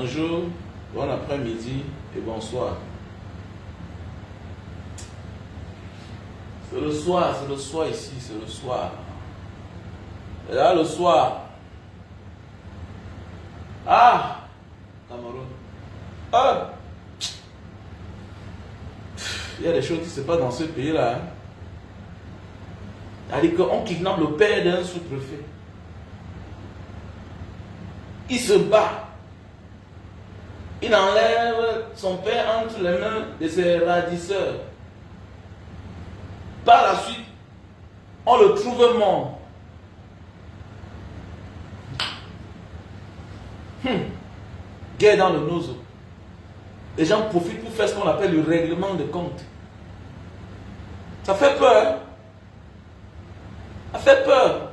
Bonjour, bon après-midi et bonsoir. C'est le soir ici, c'est le soir. Et là, le soir. Ah, Cameroun. Ah, il y a des choses qui se passent dans ce pays-là. Hein. C'est-à-dire qu'on kidnappe le père d'un sous-préfet. Il se bat. Il enlève son père entre les mains de ses ravisseurs. Par la suite, on le trouve mort. Guerre dans le nozo. Les gens profitent pour faire ce qu'on appelle le règlement de compte. Ça fait peur. Ça fait peur.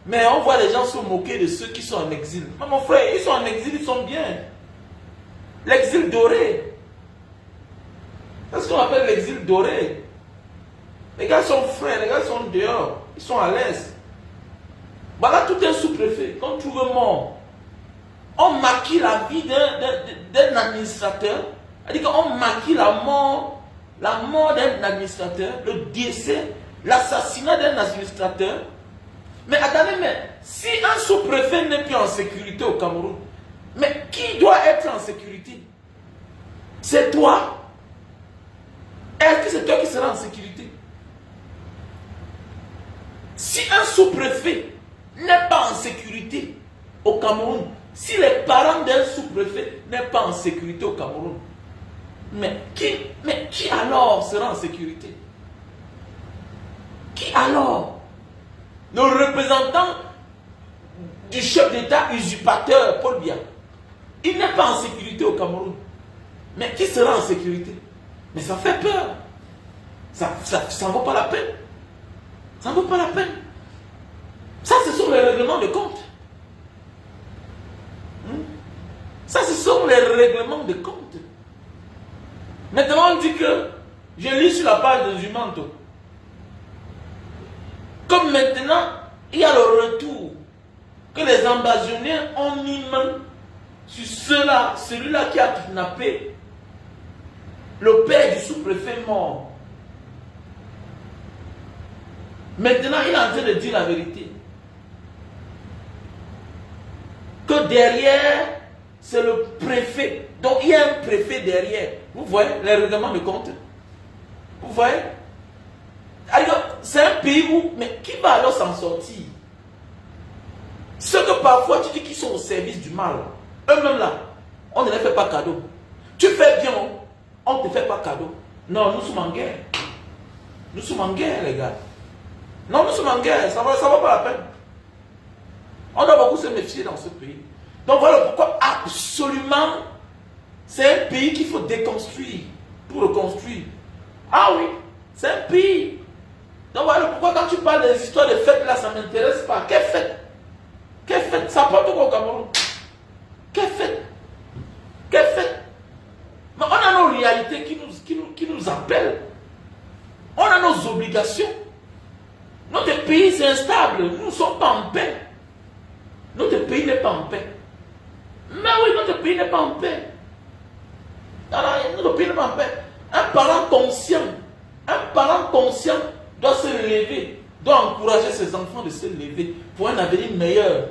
Mais on voit les gens se moquer de ceux qui sont en exil. Mais mon frère, ils sont en exil, ils sont bien. L'exil doré. C'est ce qu'on appelle l'exil doré. Les gars sont frais, les gars sont dehors. Ils sont à l'aise. Voilà tout un sous-préfet qu'on trouve mort. On maquille la vie d'un administrateur. C'est-à-dire qu'on maquille la mort d'un administrateur, le décès, l'assassinat d'un administrateur. Mais attendez, mais si un sous-préfet n'est plus en sécurité au Cameroun, mais qui doit être en sécurité? C'est toi? Est-ce que c'est toi qui seras en sécurité? Si un sous-préfet n'est pas en sécurité au Cameroun, si les parents d'un sous-préfet n'est pas en sécurité au Cameroun, mais qui alors sera en sécurité? Qui alors? Le représentant du chef d'État usurpateur, Paul Biya, il n'est pas en sécurité au Cameroun. Mais qui sera en sécurité? Mais ça fait peur. Ça ne vaut pas la peine. Ça ne vaut pas la peine. Ça, ce sont les règlements de compte. Ça, ce sont les règlements de compte. Maintenant, on dit que, je lis sur la page de Zumanto, comme maintenant, il y a le retour que les ambassadeurs ont mis main sur celui-là qui a kidnappé le père du sous-préfet mort. Maintenant, il est en train de dire la vérité. Que derrière, c'est le préfet. Donc, il y a un préfet derrière. Vous voyez les règlements de compte? Vous voyez? Alors, c'est un pays où, mais qui va alors s'en sortir? Ceux que parfois tu dis qu'ils sont au service du mal, eux-mêmes là, on ne les fait pas cadeau. Tu fais bien, on ne te fait pas cadeau. Non, nous sommes en guerre. Nous sommes en guerre, les gars. Non, nous sommes en guerre, ça va pas la peine. On doit beaucoup se méfier dans ce pays. Donc voilà pourquoi absolument, c'est un pays qu'il faut déconstruire pour reconstruire. Ah oui, c'est un pays. Donc voilà pourquoi quand tu parles des histoires de fêtes là, ça ne m'intéresse pas. Quelle fête? Quelle fête? Ça porte quoi au Cameroun? Quelle fête? Quelle fête? Mais on a nos réalités qui nous appellent. On a nos obligations. Notre pays c'est instable. Nous ne sommes pas en paix. Notre pays n'est pas en paix. Mais oui, notre pays n'est pas en paix. Alors, notre pays n'est pas en paix. Un parent conscient doit se lever, doit encourager ses enfants de se lever pour un avenir meilleur.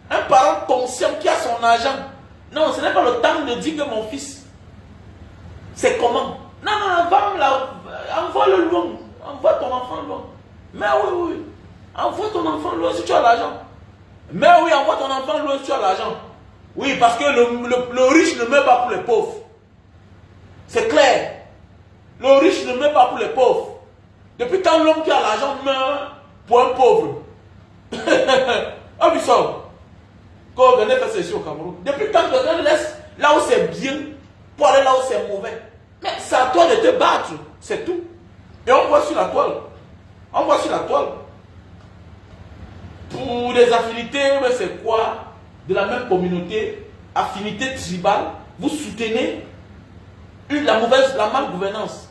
Un parent conscient qui a son argent. Non, ce n'est pas le temps de dire que mon fils, c'est comment? Non, envoie-le loin. Envoie ton enfant loin. Mais oui. Envoie ton enfant loin si tu as l'argent. Mais oui, envoie ton enfant loin si tu as l'argent. Oui, parce que le riche ne meurt pas pour les pauvres. C'est clair. Le riche ne meurt pas pour les pauvres. Depuis quand l'homme qui a l'argent meurt pour un pauvre? Ah oui, ça. Quand on venait faire ça ici au Cameroun. Depuis quand quelqu'un laisse là où c'est bien pour aller là où c'est mauvais. Mais c'est à toi de te battre. C'est tout. Et on voit sur la toile. Pour des affinités, mais c'est quoi? De la même communauté, affinité tribale, vous soutenez la mal gouvernance.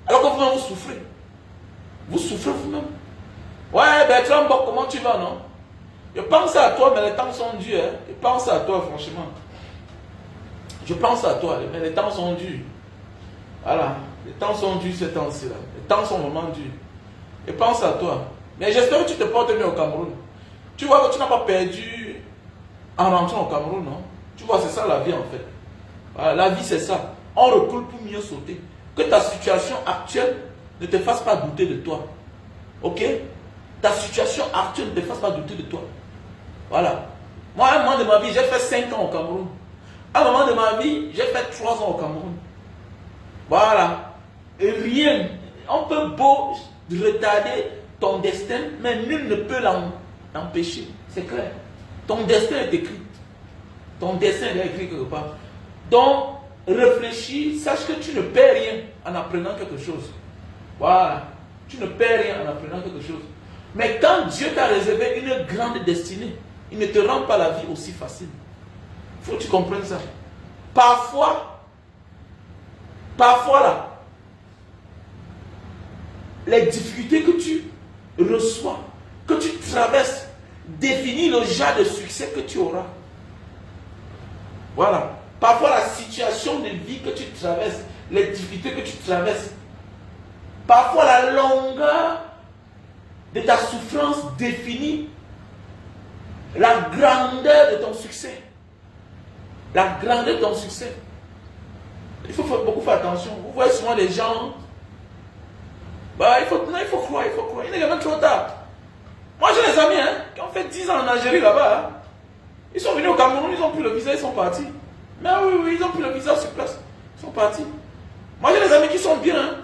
Alors que vous-même vous souffrez. Vous souffrez vous-même. Ouais, Bertrand, bon, comment tu vas, non? Je pense à toi, mais les temps sont durs. Hein? Je pense à toi, franchement. Je pense à toi, mais les temps sont durs. Voilà, les temps sont durs ces temps-ci là. Les temps sont vraiment durs. Je pense à toi. Mais j'espère que tu te portes mieux au Cameroun. Tu vois que tu n'as pas perdu en rentrant au Cameroun, non? Tu vois, c'est ça la vie en fait. Voilà, la vie c'est ça. On recule pour mieux sauter. Que ta situation actuelle ne te fasse pas douter de toi. Ok? Ta situation actuelle ne te fasse pas douter de toi. Voilà. Moi, à un moment de ma vie, j'ai fait 5 ans au Cameroun. À un moment de ma vie, j'ai fait 3 ans au Cameroun. Voilà. Et rien. On peut beau retarder ton destin, mais nul ne peut l'empêcher. C'est clair. Ton destin est écrit. Ton destin est écrit quelque part. Donc, réfléchis, sache que tu ne perds rien en apprenant quelque chose. Voilà. Tu ne perds rien en apprenant quelque chose. Mais quand Dieu t'a réservé une grande destinée, il ne te rend pas la vie aussi facile. Il faut que tu comprennes ça. Parfois là, les difficultés que tu reçois, que tu traverses, définissent le genre de succès que tu auras. Voilà. Parfois la situation de vie que tu traverses, les difficultés que tu traverses, parfois la longueur de ta souffrance définit la grandeur de ton succès. La grandeur de ton succès. Il faut beaucoup faire attention. Vous voyez souvent les gens. Il faut croire. Il n'est jamais trop tard. Moi j'ai des amis qui ont fait 10 ans en Algérie là-bas. Ils sont venus au Cameroun, ils ont pris le visa, ils sont partis. Mais oui, ils ont pris le visa sur place. Ils sont partis. Moi j'ai des amis qui sont bien.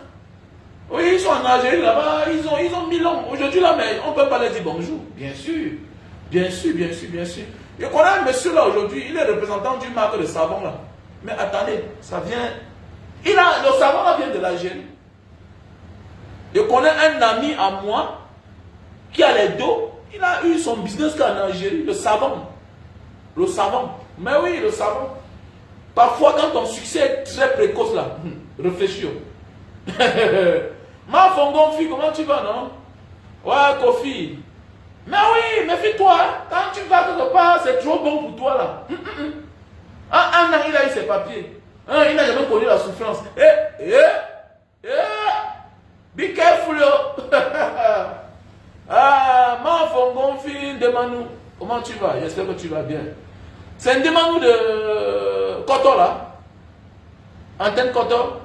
Oui, ils sont en Algérie là-bas, ils ont 1000 ans. Aujourd'hui là, mais on ne peut pas leur dire bonjour. Bien sûr. Je connais un monsieur là aujourd'hui, il est représentant d'une marque de savon là. Mais attendez, ça vient. Le savon là vient de l'Algérie. Je connais un ami à moi qui a les dos, il a eu son business en Algérie, le savon. Le savon. Mais oui, le savon. Parfois, quand ton succès est très précoce là, réfléchis. Ma Fongon, fille, comment tu vas, non? Ouais, Kofi. Mais oui, méfie-toi. Quand tu vas quelque part, c'est trop bon pour toi là. Un an, il a eu ses papiers. Il n'a jamais connu la souffrance. Be careful, yo. Ma Fongon, fille, demande-nous. Comment tu vas? J'espère que tu vas bien. C'est une demande de coton là. Antenne coton.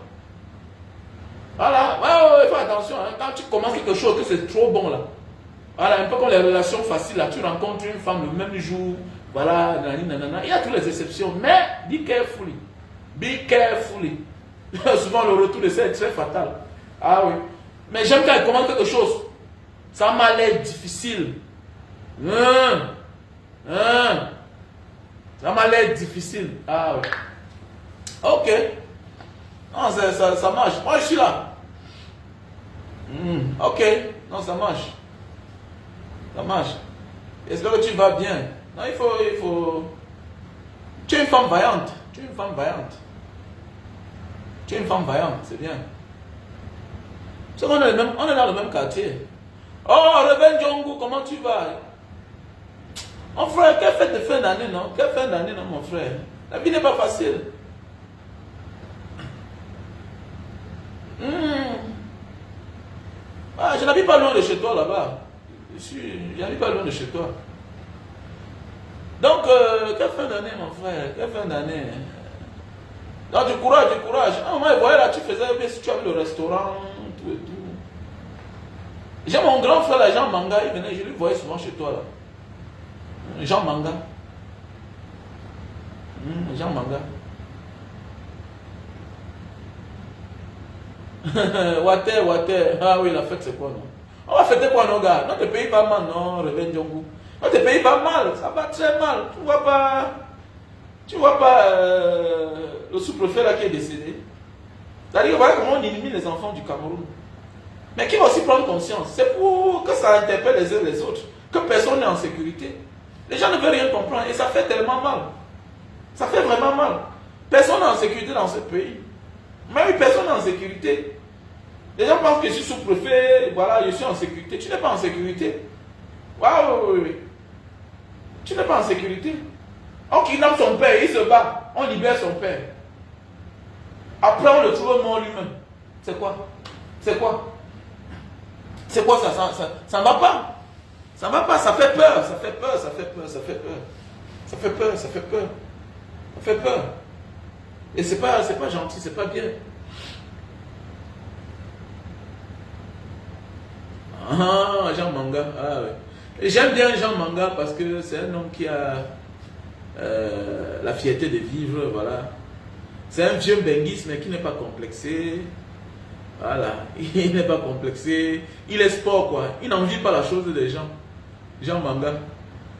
Voilà. Ouais, fais attention. Quand tu commences quelque chose, que c'est trop bon là. Voilà, un peu comme les relations faciles là. Tu rencontres une femme le même jour. Voilà, nanana. Il y a toutes les exceptions. Mais, be carefully. Be carefully. Souvent le retour de ça est très fatal. Ah oui. Mais j'aime quand elle commande quelque chose. Ça m'a l'air difficile. Ça m'a l'air difficile. Ah oui. Ok. Non, ça marche. Moi, je suis là. Ok. Non, ça marche. Ça marche. J'espère que tu vas bien. Non, il faut... Tu es une femme vaillante. Tu es une femme vaillante, c'est bien. On est dans le même quartier. Oh, Reven Djongo, comment tu vas? Mon frère, quelle fête de fin d'année, non? Quelle fin d'année, non, mon frère? La vie n'est pas facile. Je n'habite pas loin de chez toi, là-bas. Je n'habite pas loin de chez toi. Donc, quelle fin d'année, mon frère? Quelle fin d'année? Donc, du courage. Moi, voyez là, tu faisais, tu avais le restaurant, tout et tout. J'ai mon grand frère, là, Jean Manga, il venait, je lui voyais souvent chez toi, là. Jean Manga. Jean Manga. Water. Ah oui, la fête, c'est quoi, non? On va fêter quoi, nos gars? Notre pays va mal, non, Reven Djongo. Notre pays va mal, ça va très mal. Tu vois pas le sous-préfet là qui est décédé. C'est-à-dire, voilà comment on élimine les enfants du Cameroun. Mais qui va aussi prendre conscience? C'est pour que ça interpelle les uns les autres. Que personne n'est en sécurité. Les gens ne veulent rien comprendre et ça fait tellement mal. Ça fait vraiment mal. Personne n'est en sécurité dans ce pays. Mais oui, personne n'est en sécurité. Les gens pensent que je suis sous-préfet, voilà, je suis en sécurité. Tu n'es pas en sécurité. Waouh, oui. Tu n'es pas en sécurité. On kidnappe son père, il se bat. On libère son père. Après, on le trouve mort lui-même. C'est quoi? C'est quoi? C'est quoi ça? Ça ne va pas. Ça ne va pas, ça fait peur, ça fait peur, ça fait peur, ça fait peur. Ça fait peur, ça fait peur. Ça fait peur. Et c'est pas gentil, c'est pas bien. Ah, Jean Manga. Ah, ouais. J'aime bien Jean Manga parce que c'est un homme qui a la fierté de vivre, voilà. C'est un vieux benguiste mais qui n'est pas complexé. Voilà, il n'est pas complexé. Il est sport quoi. Il n'envie pas la chose des gens. Jean Manga.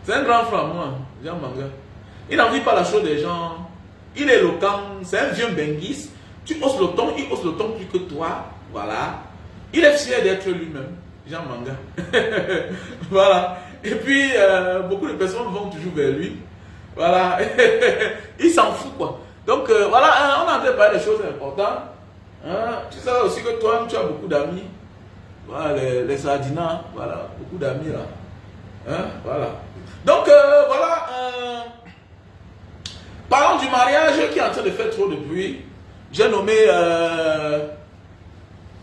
C'est un grand frère moi, Jean Manga. Il n'envie pas la chose des gens. Il est éloquent. C'est un vieux benguiste. Tu hausses le ton, il hausse le ton plus que toi. Voilà. Il est fier d'être lui-même. Jean Manga. Voilà. Et puis, beaucoup de personnes vont toujours vers lui. Voilà. Il s'en fout quoi. Donc, voilà, on a en train de parler des choses importantes. Hein? Tu sais aussi que toi, tu as beaucoup d'amis. Voilà, les Sardinats, voilà, beaucoup d'amis là. Hein? Voilà. Donc, voilà. Parlons du mariage qui est en train de faire trop de bruit. J'ai nommé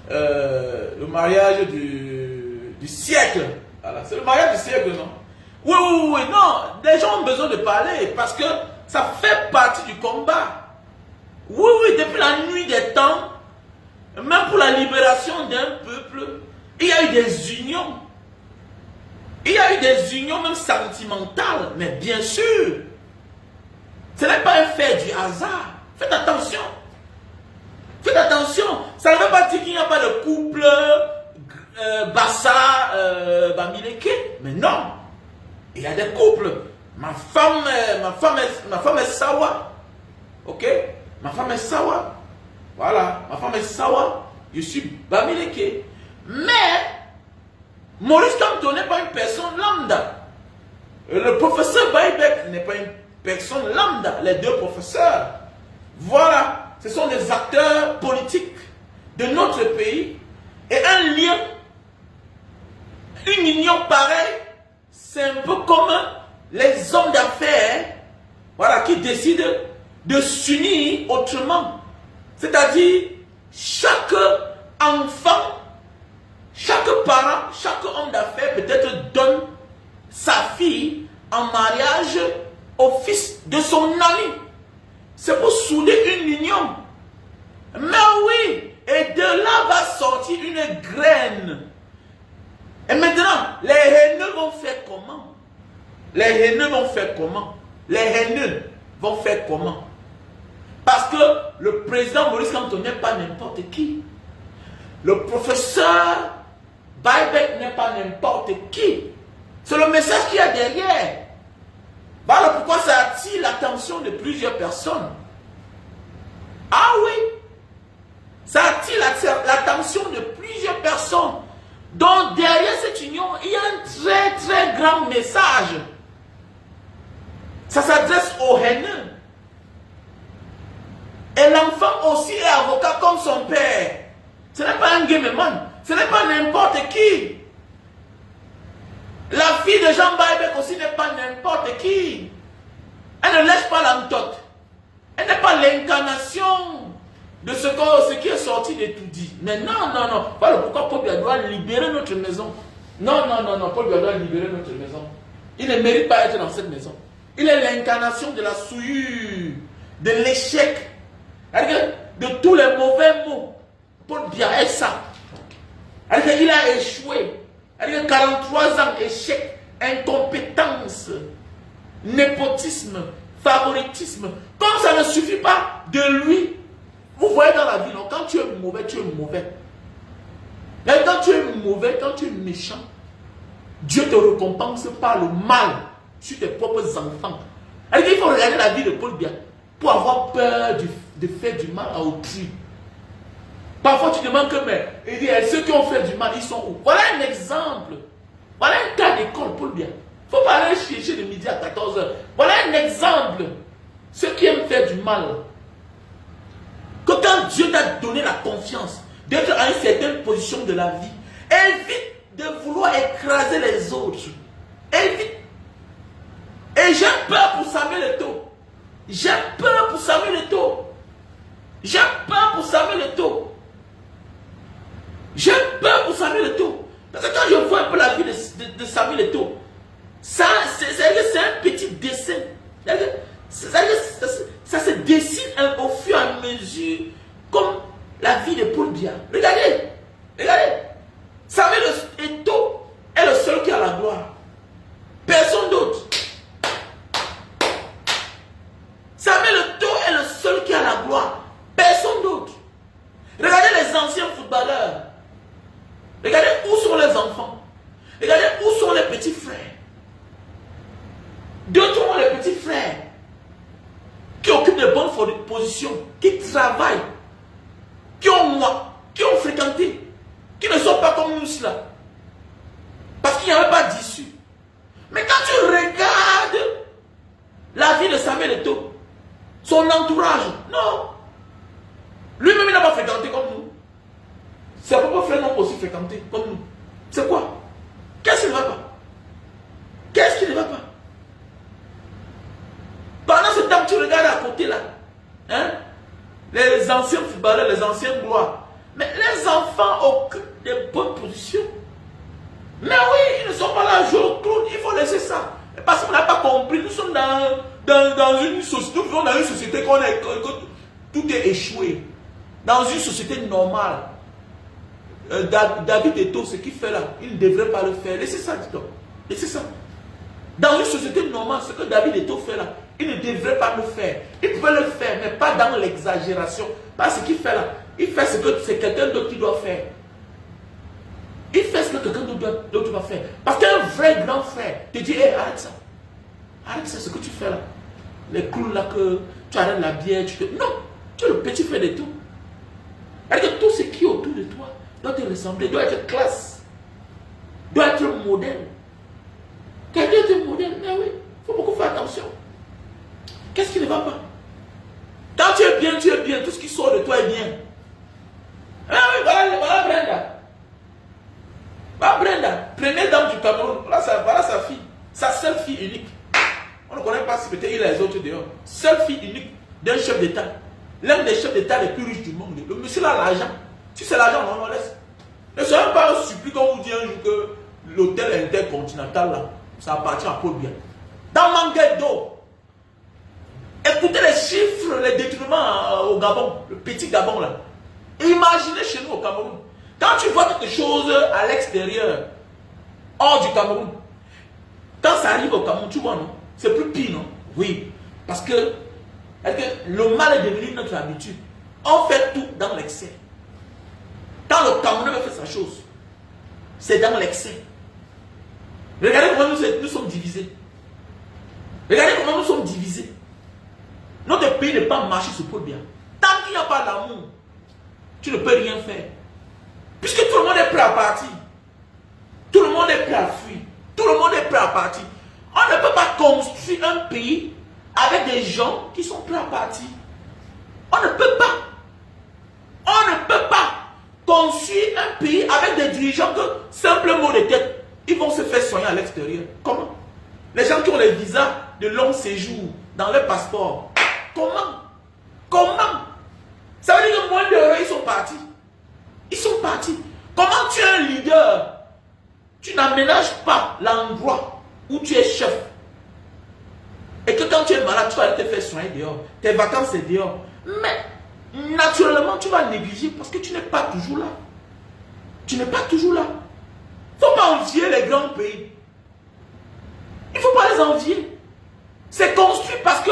le mariage du siècle. Voilà, c'est le mariage du siècle, non? Oui, oui, oui, non. Les gens ont besoin de parler parce que ça fait partie du combat. Oui, oui, depuis la nuit des temps, même pour la libération d'un peuple, il y a eu des unions. Il y a eu des unions même sentimentales, mais bien sûr, ce n'est pas un fait du hasard. Faites attention. Faites attention. Ça ne veut pas dire qu'il n'y a pas de couple Bassa, Bamileke. Mais non. Il y a des couples. Ma femme est Sawa. Ok? Ma femme est Sawa. Voilà. Ma femme est Sawa. Je suis Bamileke. Mais, Maurice Kamto n'est pas une personne lambda. Le professeur Baïbek n'est pas une personne lambda. Les deux professeurs. Voilà. Ce sont des acteurs politiques de notre pays. Et un lien, une union pareille, c'est un peu comme les hommes d'affaires, voilà, qui décident de s'unir autrement. C'est-à-dire, chaque enfant, chaque parent, chaque homme d'affaires peut-être donne sa fille en mariage au fils de son ami. C'est pour souder une union. Mais oui, et de là va sortir une graine. Et maintenant, les haineux vont faire comment? Les haineux vont faire comment? Les haineux vont faire comment? Parce que le président Maurice Kamto n'est pas n'importe qui. Le professeur Baïbek n'est pas n'importe qui. C'est le message qu'il y a derrière. Voilà pourquoi ça attire l'attention de plusieurs personnes. Ah oui, ça attire l'attention de plusieurs personnes. Donc derrière cette union, il y a un très très grand message. Ça s'adresse aux haineux. Et l'enfant aussi est avocat comme son père. Ce n'est pas un gameman. Ce n'est pas n'importe qui. La fille de Jean Baïbek aussi n'est pas n'importe qui. Elle ne laisse pas l'entote. Elle n'est pas l'incarnation de ce qui est sorti de tout dit. Mais non, non, non. Voilà pourquoi Paul Biya doit libérer notre maison. Non, non, non, non. Paul Biya doit libérer notre maison. Il ne mérite pas d'être dans cette maison. Il est l'incarnation de la souillure, de l'échec, de tous les mauvais mots. Paul Biya est ça. Il a échoué. 43 ans, échec, incompétence, népotisme, favoritisme. Comme ça ne suffit pas de lui. Vous voyez dans la vie, non? Quand tu es mauvais, tu es mauvais. Et quand tu es mauvais, quand tu es méchant, Dieu te récompense par le mal sur tes propres enfants. Il faut regarder la vie de Paul Biya pour avoir peur de faire du mal à autrui. Parfois tu demandes que, mais il dit, ceux qui ont fait du mal, ils sont où? Voilà un exemple. Voilà un cas d'école, Paul Biya. Il ne faut pas aller chercher de midi à 14 h. Voilà un exemple. Ceux qui aiment faire du mal. Que quand Dieu t'a donné la confiance d'être à une certaine position de la vie, évite de vouloir écraser les autres. Évite. Et j'ai peur pour Samuel Eto'o. J'ai peur pour Samuel Eto'o. J'ai peur pour Samuel Eto'o. J'ai peur pour Samuel Eto'o. Parce que quand je vois un peu la vie de Samuel Eto'o, c'est un petit dessin. Ça se dessine au fur et à mesure comme la vie de Paul Biya. Regardez, regardez. Samuel Eto'o est le seul qui a la gloire. Personne d'autre. Samuel Eto'o est le seul qui a la gloire. Personne d'autre. Regardez les anciens footballeurs. Regardez où sont les enfants. Regardez où sont les petits frères. D'autres ont les petits frères qui occupent de bonnes positions, qui travaillent, qui ont fréquenté, qui ne sont pas comme nous là. Parce qu'il n'y avait pas d'issue. Mais quand tu regardes la vie de Samuel Eto'o, son entourage, non. Lui-même, il n'a pas fréquenté comme nous. Ses propres frères n'ont pas aussi fréquenté comme nous. C'est quoi? Qu'est-ce qui ne va pas? Qu'est-ce qui ne va pas? Pendant ce temps, tu regardes à côté là. Hein? Les anciens footballeurs, les anciens gloires. Mais les enfants occupent des bonnes positions. Mais oui, ils ne sont pas là à jouer au clown. Il faut laisser ça. Parce qu'on n'a pas compris. Nous sommes dans une société. Nous vivons dans une société que tout est échoué. Dans une société normale. David Eto'o, ce qu'il fait là, il ne devrait pas le faire. Laissez ça, dis-donc. Laissez ça. Dans une société normale, ce que David Eto'o fait là, il ne devrait pas le faire. Il peut le faire, mais pas dans l'exagération. Pas ce qu'il fait là. Il fait ce que c'est quelqu'un d'autre qui doit faire. Il fait ce que quelqu'un d'autre doit faire. Parce qu'un vrai grand frère te dit, hey, arrête ça. Arrête ça, ce que tu fais là. Les clowns là que tu arrêtes la bière, non, tu es le petit frère de tout. C'est-à-dire que tout ce qui est autour de toi doit te ressembler, doit être classe, doit être modèle. Quelqu'un est modèle, mais oui, il faut beaucoup faire attention. Qu'est-ce qui ne va pas? Quand tu es bien, tout ce qui sort de toi est bien. Ah oui, voilà Brenda. Bah Brenda, première dame du Cameroun, voilà sa fille, sa seule fille unique. On ne connaît pas si peut-être il y a les autres dehors. Seule fille unique d'un chef d'État. L'un des chefs d'État les plus riches du monde. Le monsieur a l'argent. Si c'est l'argent, on laisse. Ne soyez pas surpris quand on vous dit un jour que l'hôtel intercontinental, là, ça appartient à Paul Biya. Dans Manguet d'eau. Écoutez les chiffres, les détournements au Gabon, le petit Gabon là. Imaginez chez nous au Cameroun. Quand tu vois quelque chose à l'extérieur, hors du Cameroun, quand ça arrive au Cameroun, tu vois, non? C'est plus pire, non? Oui. Parce que le mal est devenu notre habitude. On fait tout dans l'excès. Quand le Cameroun fait sa chose, c'est dans l'excès. Regardez comment nous sommes divisés. Regardez comment nous sommes divisés. Notre pays n'est pas marché sur Paul Biya. Tant qu'il n'y a pas d'amour, tu ne peux rien faire. Puisque tout le monde est prêt à partir. Tout le monde est prêt à fuir. Tout le monde est prêt à partir. On ne peut pas construire un pays avec des gens qui sont prêts à partir. On ne peut pas. On ne peut pas construire un pays avec des dirigeants que, simple mot de tête, ils vont se faire soigner à l'extérieur. Comment? Les gens qui ont les visas de long séjour dans leur passeport. Comment? Comment? Ça veut dire que moins d'heures, ils sont partis. Ils sont partis. Comment tu es un leader? Tu n'aménages pas l'endroit où tu es chef. Et que quand tu es malade, tu vas aller te faire soigner dehors. Tes vacances, c'est dehors. Mais, naturellement, tu vas négliger parce que tu n'es pas toujours là. Tu n'es pas toujours là. Il ne faut pas envier les grands pays. Il ne faut pas les envier. C'est construit parce que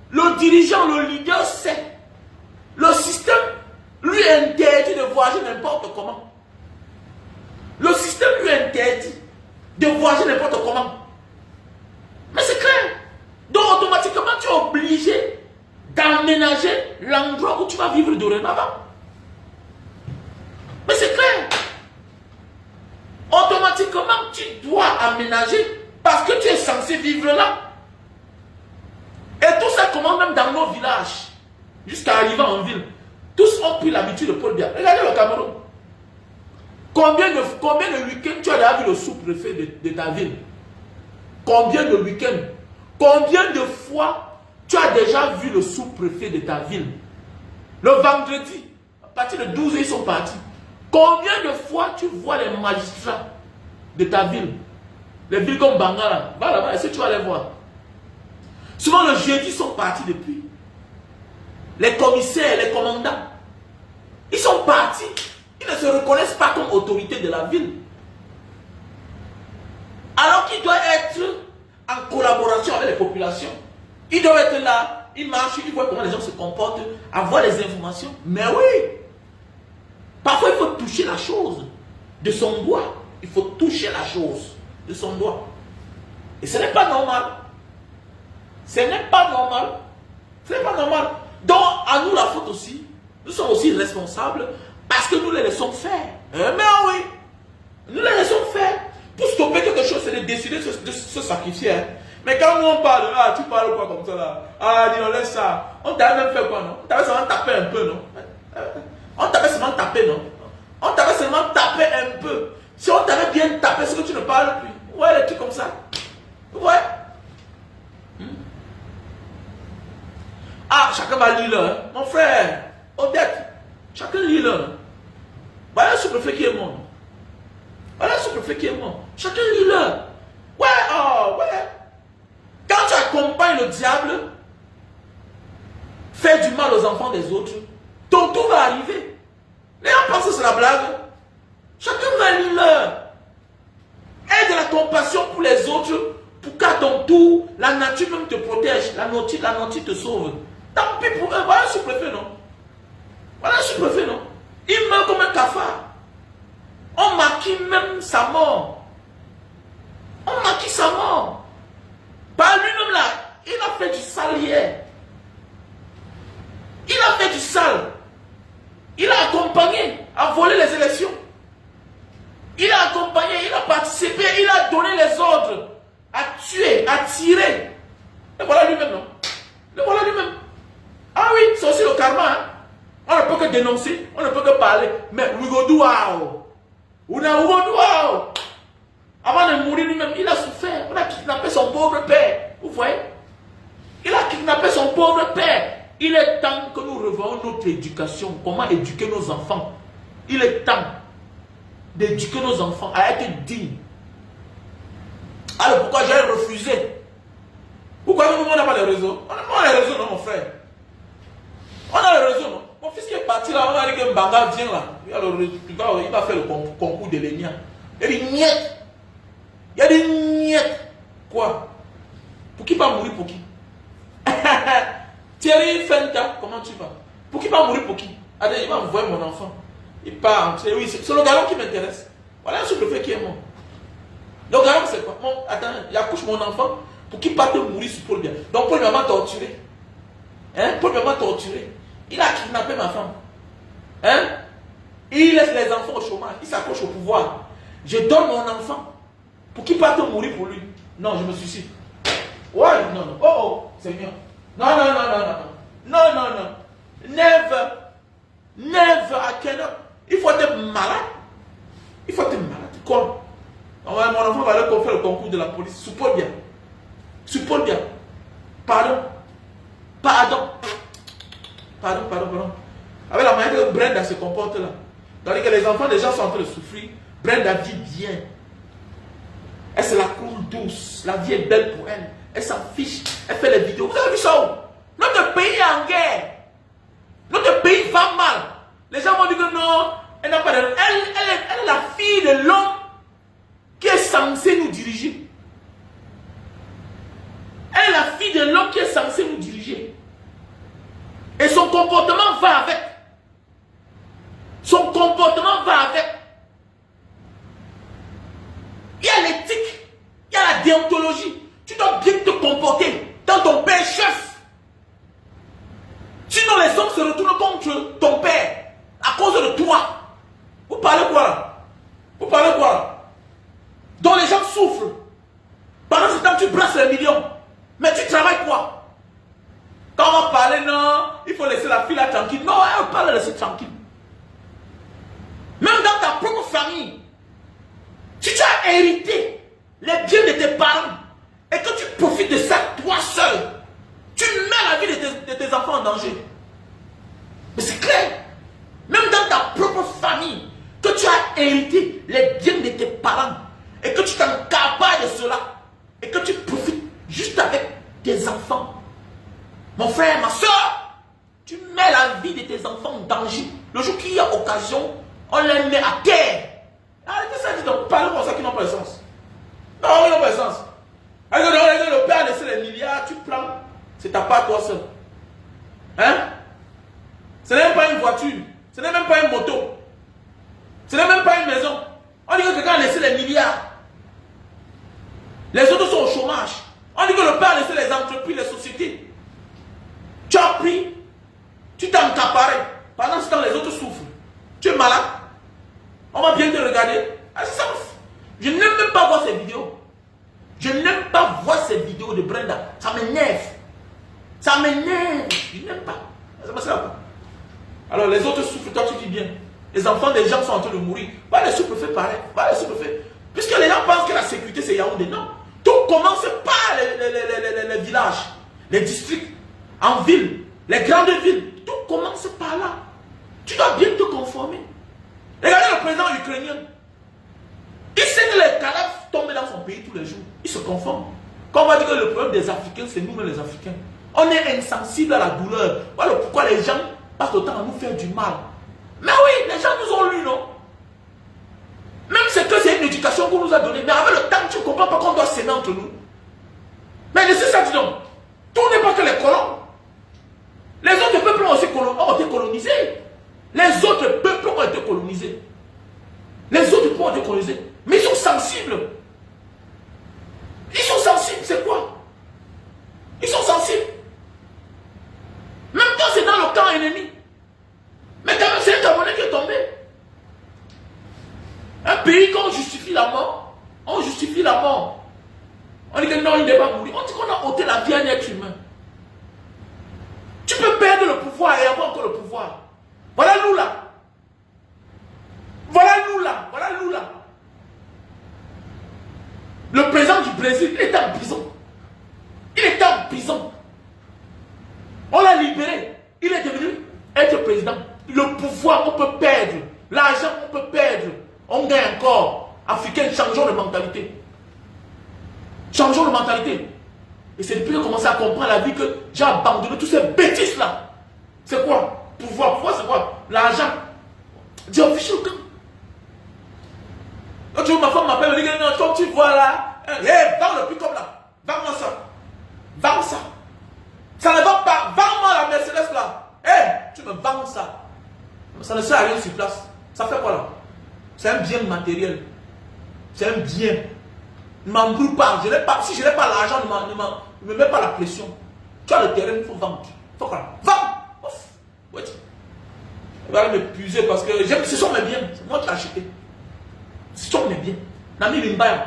le dirigeant, le leader sait. Le système lui interdit de voyager n'importe comment. Le système lui interdit de voyager n'importe comment. Mais c'est clair. Donc automatiquement, tu es obligé d'aménager l'endroit où tu vas vivre dorénavant. Mais c'est clair. Automatiquement, tu dois aménager parce que tu es censé vivre là. Et tout ça commence même dans nos villages. Jusqu'à arriver en ville. Tous ont pris l'habitude de Paul Biya. Regardez le Cameroun. Combien de week-ends tu as déjà vu le sous-préfet de ta ville? Combien de week-ends? Combien de fois tu as déjà vu le sous-préfet de ta ville? Le vendredi, à partir de 12 h, ils sont partis. Combien de fois tu vois les magistrats de ta ville? Les villes comme Bangala, va là-bas, est-ce que tu vas les voir? Souvent le jeudi, ils sont partis depuis. Les commissaires, les commandants, ils sont partis. Ils ne se reconnaissent pas comme autorité de la ville. Alors qu'ils doivent être en collaboration avec les populations. Ils doivent être là, ils marchent, ils voient comment les gens se comportent, avoir des informations. Mais oui, parfois il faut toucher la chose de son doigt. Il faut toucher la chose de son doigt. Et ce n'est pas normal. Ce n'est pas normal. Ce n'est pas normal. Donc, à nous la faute aussi. Nous sommes aussi responsables parce que nous les laissons faire. Mais oui, nous les laissons faire. Pour stopper quelque chose, c'est de décider de se sacrifier. Hein. Mais quand nous on parle, ah, tu parles quoi comme ça là? Ah, dis, on laisse ça. On t'avait même fait quoi, non? On t'avait seulement tapé un peu, non? On t'avait seulement tapé, non? On t'avait seulement tapé un peu. Si on t'avait bien tapé, c'est que tu ne parles plus. Ouais, les trucs comme ça. Ouais. Ah, chacun va lire là. Hein. Mon frère, Odette, chacun lit là. Voilà le sous-préfet qui est mort. Voilà le sous-préfet qui est mort. Chacun lit là. Ouais, oh, ouais. Quand tu accompagnes le diable, faire du mal aux enfants des autres, ton tour va arriver. Les gens pensent que c'est la blague. Chacun va lire là. Aie de la compassion pour les autres, pour qu'à ton tour, la nature même te protège. La nature te sauve. Tant pis pour eux. Voilà un sous-préfet, non? Voilà un sous-préfet, non? Il meurt comme un cafard. On maquille même sa mort. On maquille sa mort. Par lui-même là, il a fait du sale hier. Il a fait du sale. Il a accompagné à voler les élections. Il a accompagné, il a participé, il a donné les ordres à tuer, à tirer. Et voilà lui-même, non? Et voilà lui-même. Ah oui, c'est aussi le karma. Hein? On ne peut que dénoncer, on ne peut que parler. Mais we go do wow. We go do wow. Avant de mourir lui-même, il a souffert. On a kidnappé son pauvre père. Vous voyez? Il a kidnappé son pauvre père. Il est temps que nous revoyons notre éducation. Comment éduquer nos enfants? Il est temps d'éduquer nos enfants à être dignes. Alors pourquoi j'ai refusé? Pourquoi nous, on n'a pas les réseaux? On n'a pas les réseaux, non, mon frère. On a les réseaux, non? Mon fils qui est parti là, on a dit que Mbanga vient là. Il va faire le concours de l'ENIA. Il y a des miettes. Il y a des miettes. Quoi? Pour qui va mourir pour qui? Thierry Fenta, comment tu vas? Pour qui va mourir pour qui? Allez, il va envoyer mon enfant. Il part. Oui, c'est le galon qui m'intéresse. Voilà un sous-préfet qui est mort. Le galon, c'est quoi? Bon, attends, il accouche mon enfant pour qu'il parte mourir sur Paul Biya. Donc Paul Biya m'a torturé. Hein? Paul Biya m'a torturé. Il a kidnappé ma femme. Hein? Il laisse les enfants au chômage. Il s'accroche au pouvoir. Je donne mon enfant pour qu'il parte mourir pour lui. Non, je me suicide. Ouais, non, non. Oh, oh, Seigneur. Non, non, non, non, non. Non, non, non. Never. Never. I cannot. Il faut être malade. Il faut être malade. Quoi? Mon enfant va aller faire le concours de la police. Sous Paul Biya. Sous Paul Biya. Pardon. Pardon. Pardon, pardon, pardon. Avec la manière que Brenda se comporte là. Tandis que les enfants déjà sont en train de souffrir. Brenda vit bien. Elle se la coule douce. La vie est belle pour elle. Elle s'en fiche. Elle fait les vidéos. Vous avez vu ça où? Notre pays est en guerre. Notre pays va mal. Les gens vont dire que non. Elle n'a pas de... Elle est la fille de l'homme qui est censé nous diriger. Elle est la fille de l'homme qui est censé nous diriger. Et son comportement va avec. Son comportement va avec. Il y a l'éthique. Il y a la déontologie. Tu dois bien te comporter dans ton père chef. Sinon les hommes se retournent contre ton père à cause de toi. Vous parlez quoi là? Vous parlez quoi là? Donc les gens souffrent. Pendant ce temps tu brasses les millions. Mais tu travailles quoi? Quand on va parler, non, il faut laisser la fille là tranquille. Non, elle ne peut pas la laisser tranquille. Même dans ta propre famille, si tu as hérité les biens de tes parents et que tu profites de ça toi seul, tu mets la vie de tes enfants en danger. Mais c'est clair. Même dans ta propre famille, que tu as hérité les biens de tes parents et que tu t'encapares de cela et que tu profites juste avec tes enfants. Mon frère, ma soeur, tu mets la vie de tes enfants en danger. Le jour qu'il y a occasion, on les met à terre. Arrêtez ça, dis donc, parlez comme ça qui n'ont pas de sens. Non, ils n'ont pas de sens. Le père a laissé les milliards, tu prends, c'est ta part toi seul. Hein? Ce n'est même pas une voiture, ce n'est même pas une moto, ce n'est même pas une maison. On dit que quelqu'un a laissé les milliards. Les autres sont au chômage. On dit que le père a laissé les entreprises, les sociétés. Tu as pris, tu t'es encaparé. Pendant ce temps, les autres souffrent. Tu es malade. On va bien te regarder. Ah, ça, je n'aime même pas voir ces vidéos. Je n'aime pas voir ces vidéos de Brenda. Ça m'énerve. Ça m'énerve. Je n'aime pas. Ça me sert. Alors les autres souffrent, toi tu dis bien. Les enfants des gens sont en train de mourir. Va les sous-préfets pareil. Va les sous-préfets. Puisque les gens pensent que la sécurité c'est Yaoundé. Non. Tout commence par les villages, les districts, en ville, les grandes villes. Tout commence par là. Tu dois bien te conformer. Regardez le président ukrainien. Il sait que les cadavres tombent dans son pays tous les jours. Il se conforme. Quand on va dire que le problème des Africains, c'est nous-mêmes les Africains. On est insensibles à la douleur. Voilà pourquoi les gens passent autant à nous faire du mal. Mais oui, les gens nous ont lu, non? Même c'est que c'est une éducation qu'on nous a donnée. Mais avec le temps, tu ne comprends pas qu'on doit s'aimer entre nous. Mais c'est ça, dis donc. Tout n'est pas que les colons. Les autres peuples ont été colonisés. Les autres peuples ont été colonisés. Les autres peuples ont été colonisés. Mais ils sont sensibles. Ils sont sensibles, c'est quoi? Ils sont sensibles. Même quand c'est dans le camp ennemi. Mais quand même, c'est un Camerounais qui est tombé. Un pays qu'on justifie la mort. On justifie la mort. On dit que non, il n'est pas mourir. On dit qu'on a ôté la vie à un être humain. Tu peux perdre le pouvoir et avoir encore le pouvoir. Voilà nous là. Voilà nous là. Voilà nous là. Le président du Brésil, il était en prison. Il était en prison. On l'a libéré. Il est devenu être président. Le pouvoir, on peut perdre. L'argent, on peut perdre. On gagne encore. Africains, changeons de mentalité. Changeons de mentalité. Et c'est depuis que j'ai commencé à comprendre la vie que j'ai abandonné toutes ces bêtises-là. C'est quoi? Pouvoir. Pouvoir, c'est quoi? L'argent. Dis officiel quand? Quand tu vois, ma femme m'appelle, elle me dit non, quand tu vois là, hey, vends le pick-up là. Vends-moi ça. Vends ça. Ça ne va pas. Vends-moi la Mercedes là. Hey, tu me vends ça. Ça ne sert à rien sur place. Ça fait quoi là? C'est un bien matériel. C'est un bien. Ne m'embrouille pas. Si je n'ai pas l'argent, ne me mets pas la pression. Tu as le terrain, il faut vendre. Il faut quoi? Vends. Ouf. Ouais. Il va m'épuiser parce que ce sont mes biens. C'est moi qui ai acheté. Ce sont mes biens. Nami Limbaya.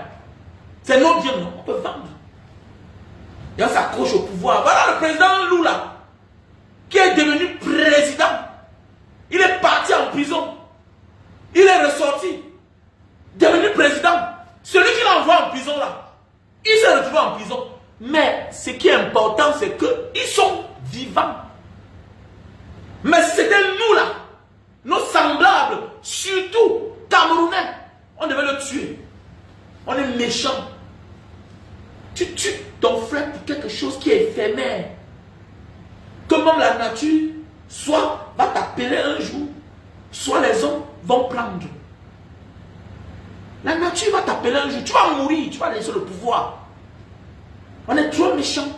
C'est nos biens, non? On peut vendre. Et on s'accroche au pouvoir. Voilà le président Lula qui est devenu président. Il est parti en prison. Il est ressorti. Devenu président. Celui qui l'a envoyé en prison là, il s'est retrouvé en prison. Mais ce qui est important, c'est qu'ils sont vivants. Mais c'était nous là, nos semblables, surtout Camerounais, on devait le tuer. On est méchants. Tu tues ton frère pour quelque chose qui est éphémère. Que même la nature, soit va t'appeler un jour, soit les hommes vont prendre. La nature va t'appeler un jour, tu vas mourir, tu vas laisser le pouvoir. On est trop méchants.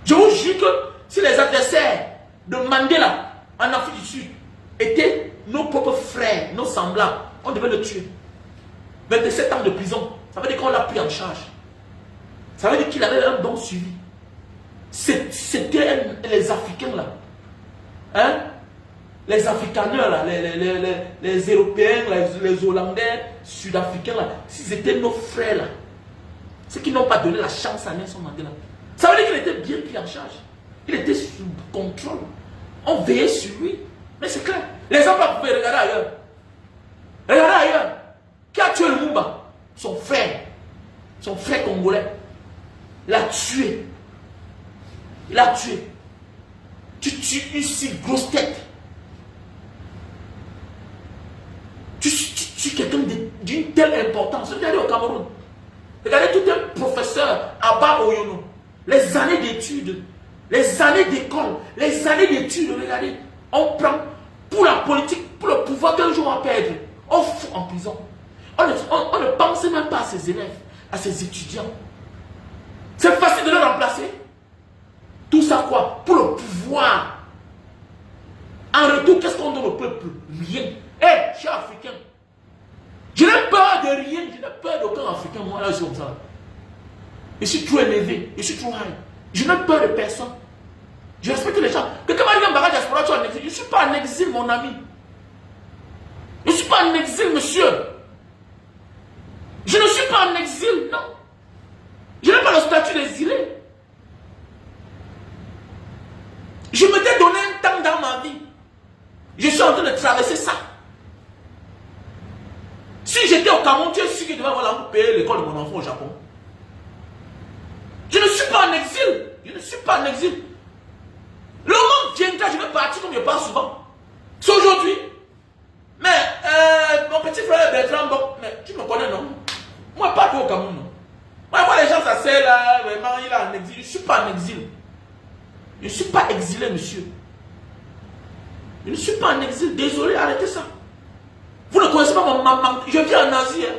Je vous jure que si les adversaires de Mandela en Afrique du Sud étaient nos propres frères, nos semblables, on devait le tuer. 27 ans de prison, ça veut dire qu'on l'a pris en charge. Ça veut dire qu'il avait un bon suivi. C'était les Africains là. Hein? Les Africaneurs là, les Européens, les Hollandais, Sud-Africains là, s'ils étaient nos frères là, ceux qui n'ont pas donné la chance à Nelson Mandela, ça veut dire qu'il était bien pris en charge. Il était sous contrôle. On veillait sur lui. Mais c'est clair. Les enfants pouvaient regarder ailleurs. Regardez ailleurs. Qui a tué le Mumba? Son frère. Son frère congolais. Il l'a tué. Il l'a tué. Tu tues une si grosse tête. telle importance. Regardez au Cameroun. Regardez tout un professeur à Bas Oyono. Les années d'études, les années d'école, les années d'études, regardez. On prend pour la politique, pour le pouvoir qu'un jour on va perdre. On fout en prison. On ne pense même pas à ses élèves, à ses étudiants. C'est facile de le remplacer. Tout ça quoi? Pour le pouvoir. En retour, qu'est-ce qu'on donne au peuple? Rien. Hé, je suis africain. Je n'ai peur de rien. Je n'ai peur d'aucun africain. Moi, là, je suis comme ça. Je suis trop élevé. Je suis trop high. Je n'ai peur de personne. Je respecte les gens. Quelqu'un m'a dit un bagage diaspora, tu es en exil. Je ne suis pas en exil, mon ami. Je ne suis pas en exil, monsieur. Je ne suis pas en exil, non. Je n'ai pas le statut d'exilé. Je m'étais donné un temps dans ma vie. Je suis en train de traverser ça. Si j'étais au Cameroun, tu es sûr que je devais avoir payer l'école de mon enfant au Japon. Je ne suis pas en exil. Je ne suis pas en exil. Le moment viendra, je vais partir comme je pars souvent. C'est aujourd'hui. Mais mon petit frère Bertrand, bon, mais tu me connais, non? Moi, pas au Cameroun, non. Moi, je vois les gens s'asseoir là, vraiment, il est en exil. Je ne suis pas en exil. Je ne suis pas exilé, monsieur. Je ne suis pas en exil. Désolé, arrêtez ça. Vous ne connaissez pas mon maman. Je vis en Asie. Hein.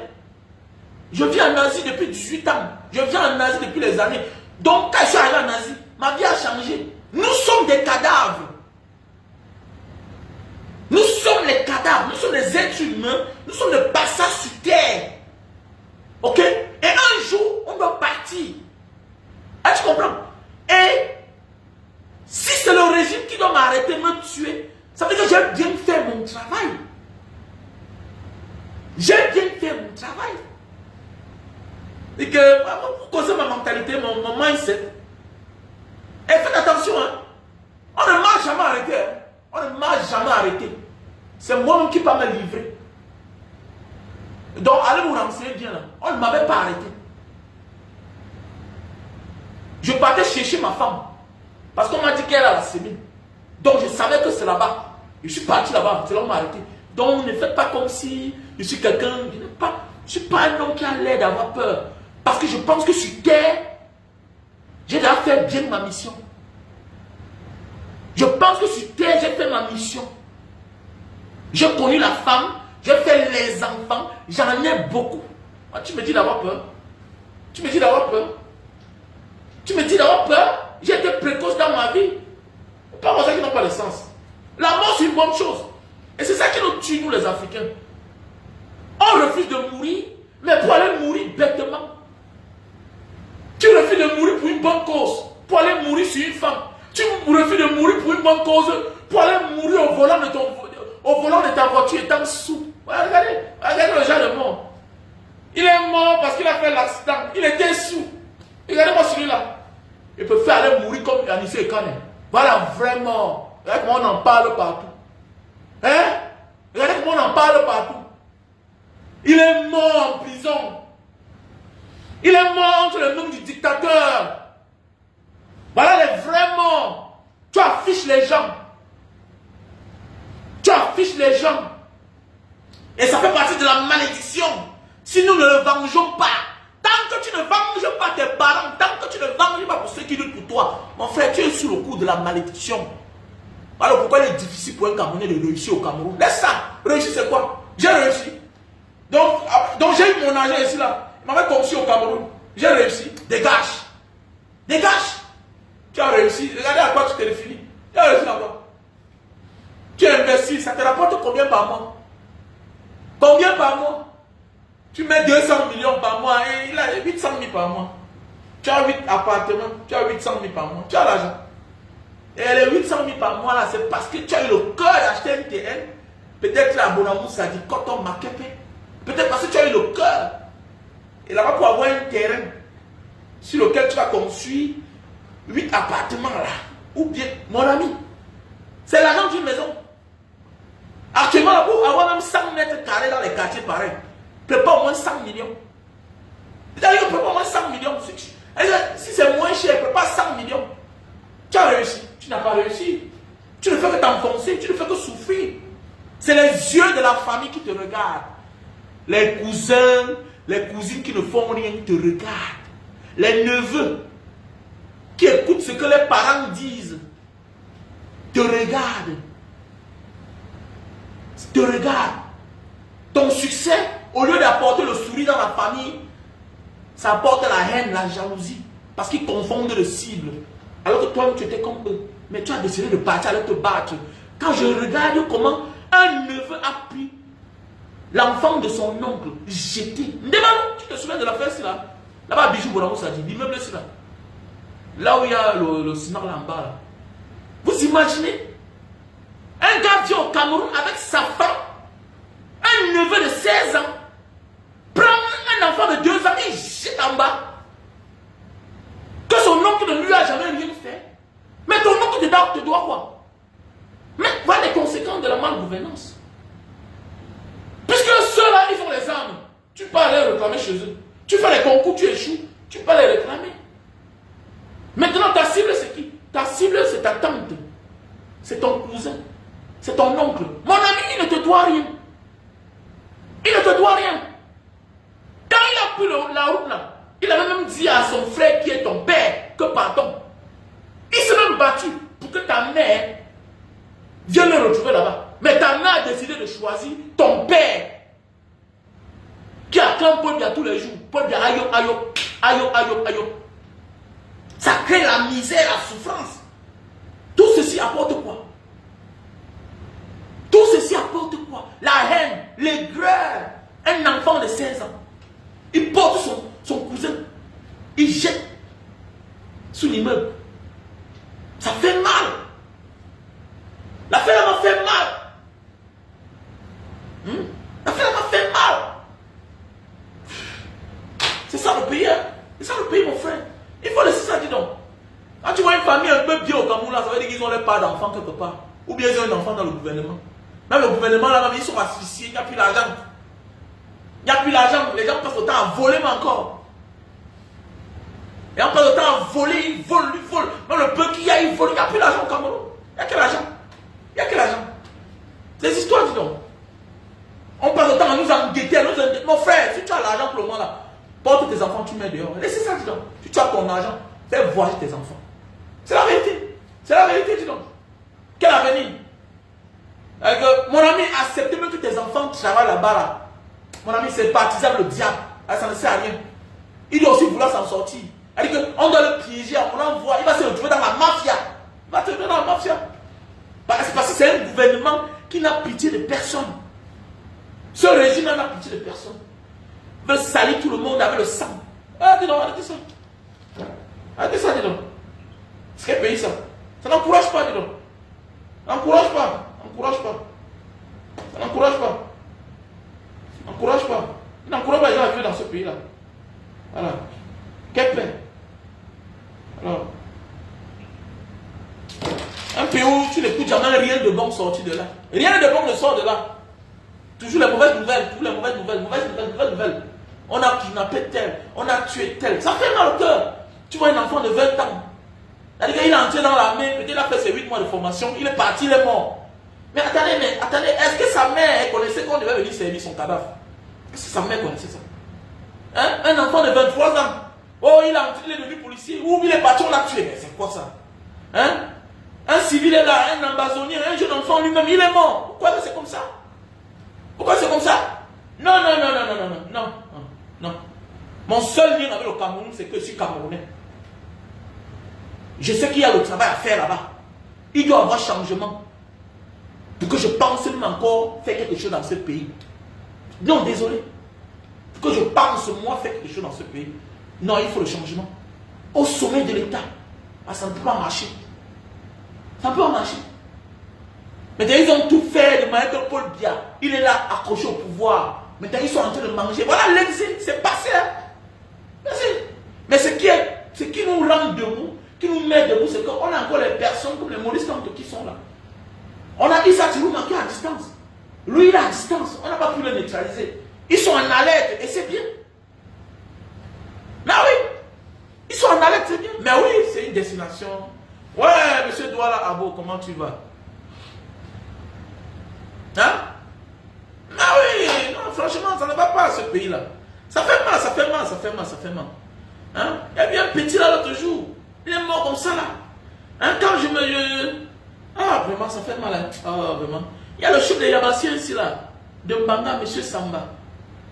Je vis en Asie depuis 18 ans. Je vis en Asie depuis les années. Donc, quand je suis arrivé en Asie, ma vie a changé. Nous sommes des cadavres. Nous sommes les cadavres. Nous sommes des êtres humains. Nous sommes des passages sur terre. Ok? Et un jour, on doit partir. Ah, tu comprends? Et si c'est le régime qui doit m'arrêter, me tuer, ça veut dire que j'ai bien fait mon travail. J'ai bien fait mon travail. Et que, pour causer ma mentalité, mon mindset. Et faites attention, hein. On ne m'a jamais arrêté. Hein. On ne m'a jamais arrêté. C'est moi-même qui peux me livrer. Donc, allez vous renseigner bien là. On ne m'avait pas arrêté. Je partais chercher ma femme. Parce qu'on m'a dit qu'elle a la sémine. Donc, je savais que c'est là-bas. Je suis parti là-bas. C'est là qu'on m'a arrêté. Donc, ne faites pas comme si je suis quelqu'un. Je ne suis pas un homme qui a l'air d'avoir peur. Parce que je pense que sur terre, j'ai déjà fait bien ma mission. Je pense que sur terre, j'ai fait ma mission. J'ai connu la femme, j'ai fait les enfants, j'en ai beaucoup. Ah, tu me dis d'avoir peur? Tu me dis d'avoir peur? Tu me dis d'avoir peur? J'ai été précoce dans ma vie. Pas pour ça qui n'ont pas de sens. La mort, c'est une bonne chose. Et c'est ça qui nous tue, nous les Africains. On refuse de mourir, mais pour aller mourir bêtement. Tu refuses de mourir pour une bonne cause, pour aller mourir sur une femme. Tu refuses de mourir pour une bonne cause, pour aller mourir au volant de ta voiture étant sous. Regardez le genre de mort. Il est mort parce qu'il a fait l'accident. Il était sous. Regardez-moi celui-là. Il peut faire aller mourir comme Anissé Kane. Voilà, vraiment. Regardez comment on en parle partout. Hein? Regardez comment on en parle partout. Il est mort en prison. Il est mort entre les mains du dictateur. Voilà les vrais morts. Tu affiches les gens. Tu affiches les gens. Et ça fait partie de la malédiction. Si nous ne le vengeons pas, tant que tu ne venges pas tes parents, tant que tu ne venges pas pour ceux qui luttent pour toi, mon frère, tu es sous le coup de la malédiction. Alors pourquoi il est difficile pour un Camerounais de réussir au Cameroun? Laisse ça. Réussir c'est quoi? J'ai réussi. Donc j'ai eu mon argent ici là. Il m'avait conçu au Cameroun. J'ai réussi. Dégage. Dégage. Tu as réussi. Regardez à quoi tu t'es fini. Tu as réussi là-bas. Tu investis. Ça te rapporte combien par mois? Combien par mois? Tu mets 200 millions par mois et il a 800 000 par mois. Tu as 8 appartements. Tu as 800 000 par mois. Tu as l'argent. Et les 800 000 par mois là, c'est parce que tu as eu le cœur d'acheter un terrain. Peut-être la Bonamou, ça dit coton maquepé. Peut-être parce que tu as eu le cœur. Et là-bas, pour avoir un terrain sur lequel tu vas construire 8 appartements là. Ou bien, mon ami, c'est l'argent d'une maison. Actuellement, là, pour avoir même 100 mètres carrés dans les quartiers pareils, prépare au moins 100 millions. C'est-à-dire que prépare au moins 100 millions. Si c'est moins cher, prépare 100 millions. Tu as réussi. Tu n'as pas réussi. Tu ne fais que t'enfoncer. Tu ne fais que souffrir. C'est les yeux de la famille qui te regardent. Les cousins, les cousines qui ne font rien te regardent. Les neveux qui écoutent ce que les parents disent te regardent. Te regardent. Ton succès, au lieu d'apporter le sourire dans la famille, ça apporte la haine, la jalousie. Parce qu'ils confondent les cibles. Alors que toi, tu étais comme eux. Mais tu as décidé de partir, aller te battre. Quand je regarde comment un neveu a pris l'enfant de son oncle, jeté. Demande, tu te souviens de l'affaire, c'est là. Là-bas, Bijou Bouramo, ça dit, l'immeuble, c'est là. Là où il y a le cinéma là en bas. Là. Vous imaginez un gars vient au Cameroun avec sa femme, un neveu de 16 ans, prend un enfant de 2 ans et jette en bas. Que son oncle ne lui a jamais rien fait. Mais ton oncle te doit quoi? Mais voilà les conséquences de la malgouvernance. Puisque ceux-là, ils ont les armes. Tu peux aller réclamer chez eux. Tu fais les concours, tu échoues. Tu peux les réclamer. Maintenant, ta cible, c'est qui? Ta cible, c'est ta tante. C'est ton cousin. C'est ton oncle. Mon ami, il ne te doit rien. Il ne te doit rien. Quand il a pris la route là, il avait même dit à son frère qui est ton père que pardon. Il s'est même battu pour que ta mère vienne le retrouver là-bas. Mais ta mère a décidé de choisir ton père qui acclame Paul Biya tous les jours. Paul Biya, ayo, ayo, ayo, ayo, ayo. Ça crée la misère, la souffrance. Tout ceci apporte quoi? Tout ceci apporte quoi? La haine, l'aigreur. Un enfant de 16 ans, il porte son cousin, il jette sous l'immeuble. Ça fait mal. L'affaire m'a fait mal. L'affaire m'a fait mal. C'est ça le pays, hein? C'est ça le pays, mon frère. Il faut laisser ça, dis donc. Quand tu vois une famille un peu bien au Cameroun, là, ça veut dire qu'ils ont leur part d'enfant quelque part. Ou bien ils ont un enfant dans le gouvernement. Même le gouvernement, là, ils sont asphyxiés, il n'y a plus d'argent. Il n'y a plus d'argent. Les gens passent le temps à voler, mais encore. Et on passe le temps à voler, ils volent, ils volent. Même le peu qu'il y a, ils volent. Il n'y a plus d'argent au Cameroun. Il n'y a quel argent? Il n'y a quel argent? Les histoires, dis donc. On passe le temps à nous endetter, à nous endetter. Mon frère, si tu as l'argent pour le moment là, porte tes enfants, tu mets dehors. Laissez ça, dis donc. Si tu as ton argent, fais voyager tes enfants. C'est la vérité. C'est la vérité, dis donc. Quel avenir? Mon ami, accepte même que tes enfants travaillent là-bas là. Mon ami, c'est partisan le diable. Ça ne sert à rien. Il doit aussi vouloir s'en sortir. On doit le piéger, on l'envoie. Il va se retrouver dans la mafia. Il va se retrouver dans la mafia. Parce que c'est un gouvernement qui n'a pitié de personne. Ce régime n'a pitié de personne. Il veut salir tout le monde avec le sang. Ah, dis donc, arrêtez ça. Arrêtez ça, dis donc. C'est quel pays ça? Ça n'encourage pas, dis donc. Ça n'encourage pas. N'encourage pas. Ça n'encourage pas. N'encourage pas. Il n'encourage pas les gens à vivre dans ce pays-là. Voilà. Quelle peine. Alors, un pays où tu n'écoutes jamais rien de bon sorti de là. Rien de bon ne sort de là. Toujours les mauvaises nouvelles, toujours les mauvaises nouvelles. On a kidnappé tel, on a tué tel. Ça fait mal au cœur. Tu vois un enfant de 20 ans. C'est-à-dire qu'il est entré dans l'armée, peut-être il a fait ses 8 mois de formation, il est parti, il est mort. Mais attendez, est-ce que sa mère connaissait qu'on devait venir servir son cadavre? Est-ce que sa mère connaissait ça? Hein? Un enfant de 23 ans. Oh, il est devenu policier. Ou il est parti, on l'a tué. Mais c'est quoi ça? Hein? Un civil est là, un ambazonnier, un jeune enfant lui-même, il est mort. Pourquoi c'est comme ça? Pourquoi c'est comme ça? Non. Mon seul lien avec le Cameroun, c'est que je suis Camerounais. Je sais qu'il y a le travail à faire là-bas. Il doit y avoir changement. Pour que je pense même encore faire quelque chose dans ce pays. Non, désolé. Pour que je pense moi faire quelque chose dans ce pays. Non, il faut le changement. Au sommet de l'État. Ah, ça ne peut pas marcher. Ça ne peut pas marcher. Maintenant, ils ont tout fait de manière que Paul Biya, il est là accroché au pouvoir. Maintenant, ils sont en train de manger. Voilà l'exil, c'est passé. Hein? Mais ce qui nous rend debout, qui nous met debout, c'est qu'on a encore les personnes comme les Maurice Kamto qui sont là. On a Issa Tirou qui est à distance. Lui, il est à distance. On n'a pas pu le neutraliser. Ils sont en alerte et c'est bien. Mais oui, ils sont en alerte, c'est bien. Mais oui, c'est une destination. Ouais, monsieur Douala Abo, comment tu vas? Hein? Ah oui, non, franchement, ça ne va pas ce pays-là. Ça fait mal, ça fait mal, ça fait mal, ça fait mal. Hein? Il y a eu un petit là l'autre jour. Il est mort comme ça là. Hein? Quand je me... Ah, vraiment, ça fait mal. Hein? Ah, vraiment. Il y a le chef de Yabassien ici là. De Mbanga, monsieur Samba.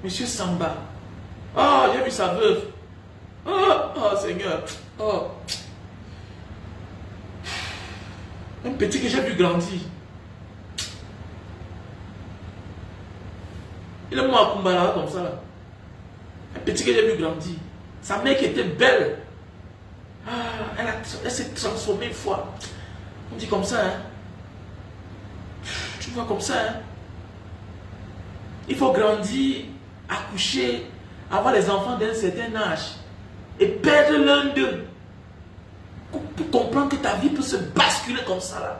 Monsieur Samba. Ah, j'ai vu sa veuve. Oh, Seigneur. Oh. Un petit que j'ai vu grandir. Il est mort à Kumbala comme ça là. Un petit que j'ai vu grandir. Sa mère qui était belle. Ah, elle s'est transformée une fois. On dit comme ça, hein. Tu vois comme ça, hein. Il faut grandir, accoucher, avoir les enfants d'un certain âge et perdre l'un d'eux pour comprendre que ta vie peut se basculer comme ça là.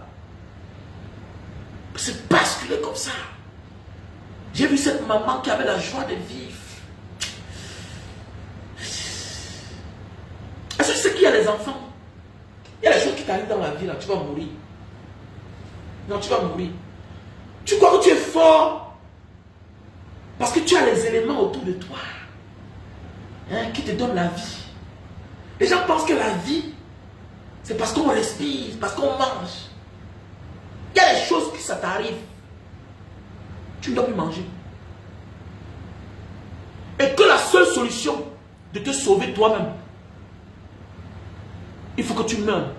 Peut se basculer comme ça. J'ai vu cette maman qui avait la joie de vivre. Est-ce que tu sais qu'il y a les enfants? Il y a les choses qui t'arrivent dans la vie là, tu vas mourir. Non, tu vas mourir. Tu crois que tu es fort parce que tu as les éléments autour de toi, hein, qui te donnent la vie. Les gens pensent que la vie, c'est parce qu'on respire, parce qu'on mange. Il y a des choses qui ça t'arrive. Tu ne dois plus manger. Et que la seule solution de te sauver toi-même, il faut que tu meurs.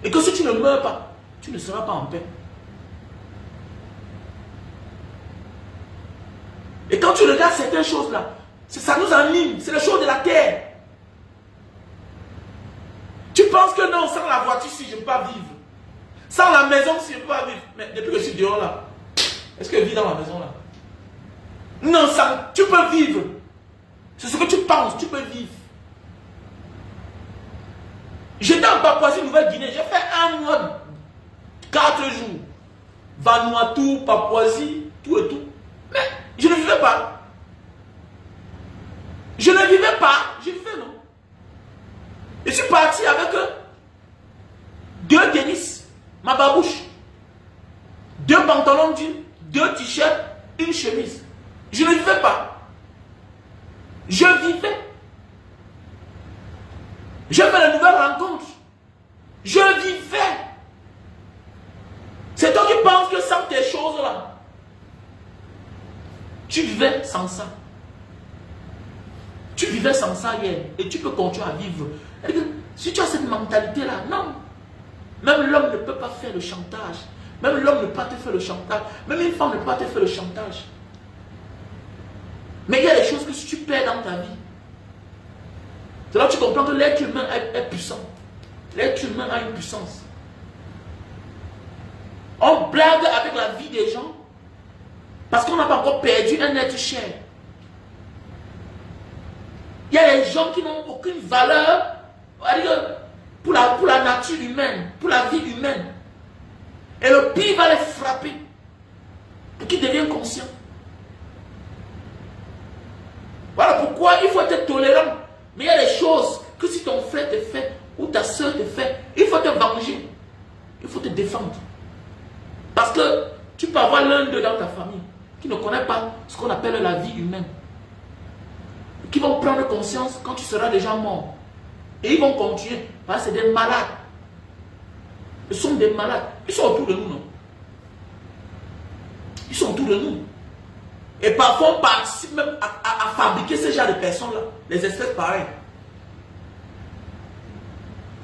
Et que si tu ne meurs pas, tu ne seras pas en paix. Et quand tu regardes certaines choses-là, ça nous anime, c'est les choses de la terre. Tu penses que non, sans la voiture, si je ne peux pas vivre. Sans la maison, si je ne peux pas vivre. Mais depuis que je suis dehors là, est-ce que je vis dans la maison là? Non, ça, tu peux vivre. C'est ce que tu penses, tu peux vivre. J'étais en Papouasie-Nouvelle-Guinée, j'ai fait 1 mois, 4 jours. Vanuatu, Papouasie, tout et tout. Mais je ne vivais pas. Je ne vivais pas, je vivais non. Je suis parti avec 2 tennis, ma babouche, 2 pantalons jeans, 2 t-shirts, 1 chemise. Je ne vivais pas. Je vivais. Je fais de nouvelles rencontres. Je vivais. C'est toi qui penses que sans tes choses-là, tu vivais sans ça. Tu vivais sans ça hier et tu peux continuer à vivre. Si tu as cette mentalité-là, non. Même l'homme ne peut pas faire le chantage. Même l'homme ne peut pas te faire le chantage. Même une femme ne peut pas te faire le chantage. Mais il y a des choses que si tu perds dans ta vie, c'est là que tu comprends que l'être humain est puissant. L'être humain a une puissance. On blague avec la vie des gens parce qu'on n'a pas encore perdu un être cher. Il y a des gens qui n'ont aucune valeur pour la nature humaine, pour la vie humaine. Et le pire va les frapper pour qu'ils deviennent conscients. Voilà pourquoi il faut être tolérant. Mais il y a des choses que si ton frère te fait ou ta soeur te fait, il faut te venger. Il faut te défendre. Parce que tu peux avoir l'un d'eux dans ta famille qui ne connaît pas ce qu'on appelle la vie humaine. Qui vont prendre conscience quand tu seras déjà mort. Et ils vont continuer. Parce que c'est des malades. Ils sont des malades. Ils sont autour de nous, non? Ils sont autour de nous. Et parfois on participe même à fabriquer ce genre de personnes-là. Les espèces pareilles.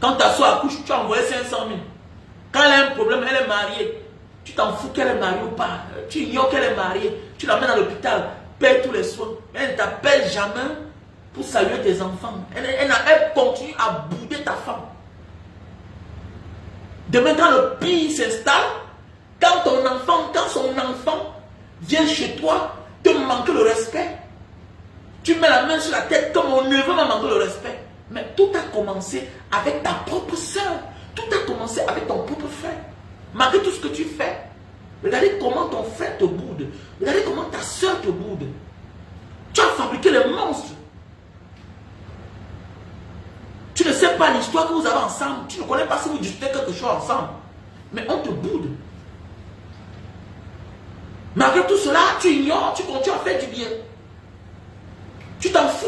Quand ta soeur accouche, tu as envoyé 500 000. Quand elle a un problème, elle est mariée. Tu t'en fous qu'elle est mariée ou pas. Tu ignores qu'elle est mariée. Tu l'amènes à l'hôpital, paye tous les soins. Mais elle ne t'appelle jamais pour saluer tes enfants. Elle continue à bouder ta femme. Demain, quand le pire s'installe, quand son enfant vient chez toi, te manque le respect. Tu mets la main sur la tête comme mon neveu m'a manqué le respect. Mais tout a commencé avec ta propre soeur. Tout a commencé avec ton propre frère. Malgré tout ce que tu fais, regardez comment ton frère te boude. Regardez comment ta soeur te boude. Tu as fabriqué les monstres. Tu ne sais pas l'histoire que vous avez ensemble. Tu ne connais pas si vous discutez quelque chose ensemble. Mais on te boude. Malgré tout cela, tu ignores, tu continues à faire du bien. Tu t'en fous.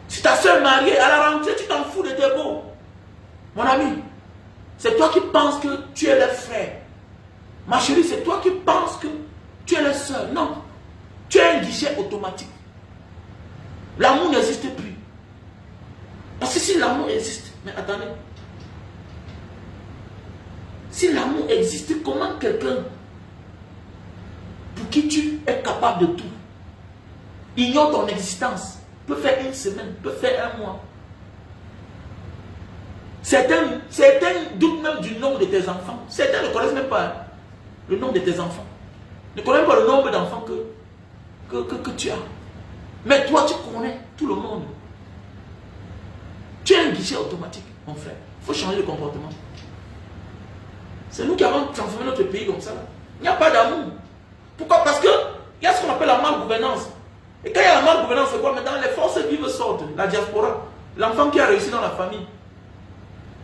Si ta soeur est mariée, à la rentrée, tu t'en fous de tes beaux. Mon ami, c'est toi qui penses que tu es le frère. Ma chérie, c'est toi qui penses que tu es le soeur. Non. Tu es un guichet automatique. L'amour n'existe plus. Parce que si l'amour existe, mais attendez. Si l'amour existe, comment quelqu'un pour qui tu es capable de tout ignore ton existence, peut faire une semaine, peut faire un mois. Certains doutent même du nombre de tes enfants. Certains ne connaissent même pas le nombre de tes enfants. Ne connaissent pas le nombre d'enfants que tu as. Mais toi, tu connais tout le monde. Tu es un guichet automatique, mon frère. Il faut changer de comportement. C'est nous qui avons transformé notre pays comme ça. Il n'y a pas d'amour. Pourquoi? Parce qu'il y a ce qu'on appelle la malgouvernance. Et quand il y a la malgouvernance, c'est quoi? Maintenant, les forces vives sortent. La diaspora. L'enfant qui a réussi dans la famille.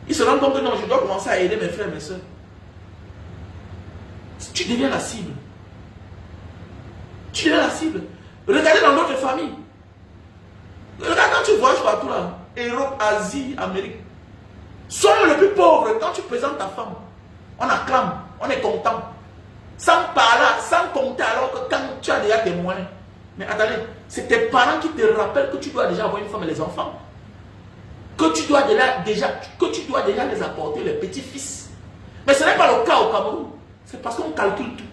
Il se rend compte que non, je dois commencer à aider mes frères et mes soeurs. Tu deviens la cible. Tu deviens la cible. Regardez dans notre famille. Regarde quand tu voyages partout là. Europe, Asie, Amérique. Sois le plus pauvre. Quand tu présentes ta femme, on acclame, on est content. Sans parler, sans compter alors que quand tu as déjà tes moyens. Mais attendez, c'est tes parents qui te rappellent que tu dois déjà avoir une femme et les enfants. Que tu dois déjà les apporter, les petits-fils. Mais ce n'est pas le cas au Cameroun. C'est parce qu'on calcule tout.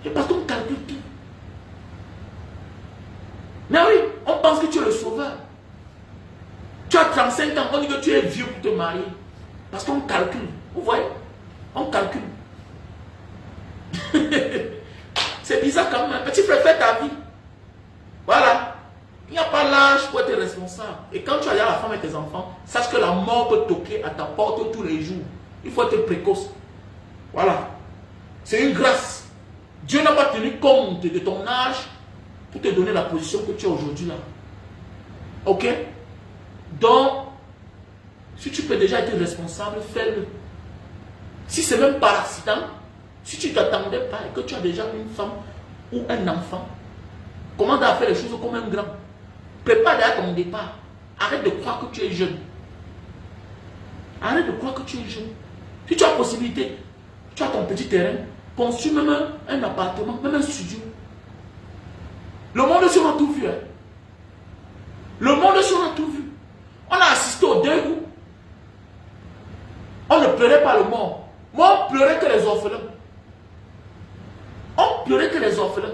C'est parce qu'on calcule tout. Mais oui, on pense que tu es le sauveur. Tu as 35 ans, on dit que tu es vieux pour te marier. Parce qu'on calcule. Vous voyez? On calcule. C'est bizarre quand même. Petit frère, fais ta vie. Voilà. Il n'y a pas l'âge pour être responsable. Et quand tu as la femme et tes enfants, sache que la mort peut toquer à ta porte tous les jours. Il faut être précoce. Voilà. C'est une grâce. Dieu n'a pas tenu compte de ton âge pour te donner la position que tu as aujourd'hui là. Ok? Donc, si tu peux déjà être responsable, fais-le. Si c'est même par accident, si tu ne t'attendais pas et que tu as déjà une femme ou un enfant, commence à faire les choses comme un grand. Prépare déjà ton départ. Arrête de croire que tu es jeune. Arrête de croire que tu es jeune. Si tu as possibilité, tu as ton petit terrain, construis même un appartement, même un studio. Le monde sur a tout vu. Hein. Le monde sur a tout vu. On a assisté au deuil où on ne pleurait pas le mort. Mais on pleurait que les orphelins. On pleurait que les orphelins.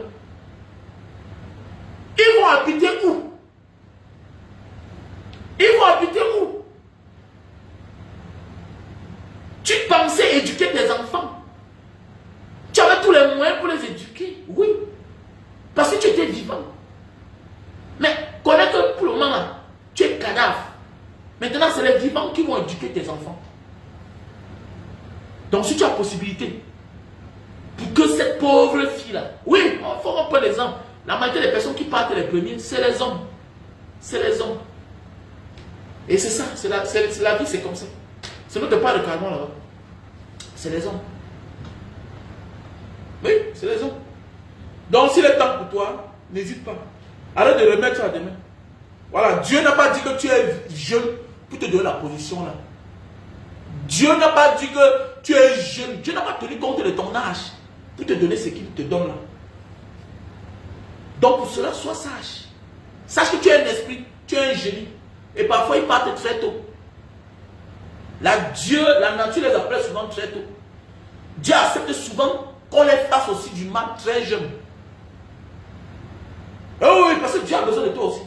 Ils vont habiter où? Ils vont habiter où? Tu pensais éduquer tes enfants. Tu avais tous les moyens pour les éduquer. Oui. Parce que tu étais vivant. Mais connais que pour le moment, tu es cadavre. Maintenant, c'est les vivants qui vont éduquer tes enfants. Donc, si tu as possibilité, pour que cette pauvre fille-là, oui, il faut reprendre l'exemple. La majorité des personnes qui partent les premiers, c'est les hommes. C'est les hommes. Et c'est ça, c'est la vie, c'est comme ça. C'est notre part de calmant là-bas. C'est les hommes. Oui, c'est les hommes. Donc, s'il est temps pour toi, n'hésite pas. Arrête de remettre ça à demain. Voilà, Dieu n'a pas dit que tu es jeune pour te donner la position là. Dieu n'a pas dit que tu es jeune. Dieu n'a pas tenu compte de ton âge pour te donner ce qu'il te donne là. Donc pour cela, sois sage. Sache que tu es un esprit, tu es un génie. Et parfois, ils partent très tôt. La nature les appelle souvent très tôt. Dieu accepte souvent qu'on les fasse aussi du mal très jeune. Oh oui, parce que Dieu a besoin de toi aussi.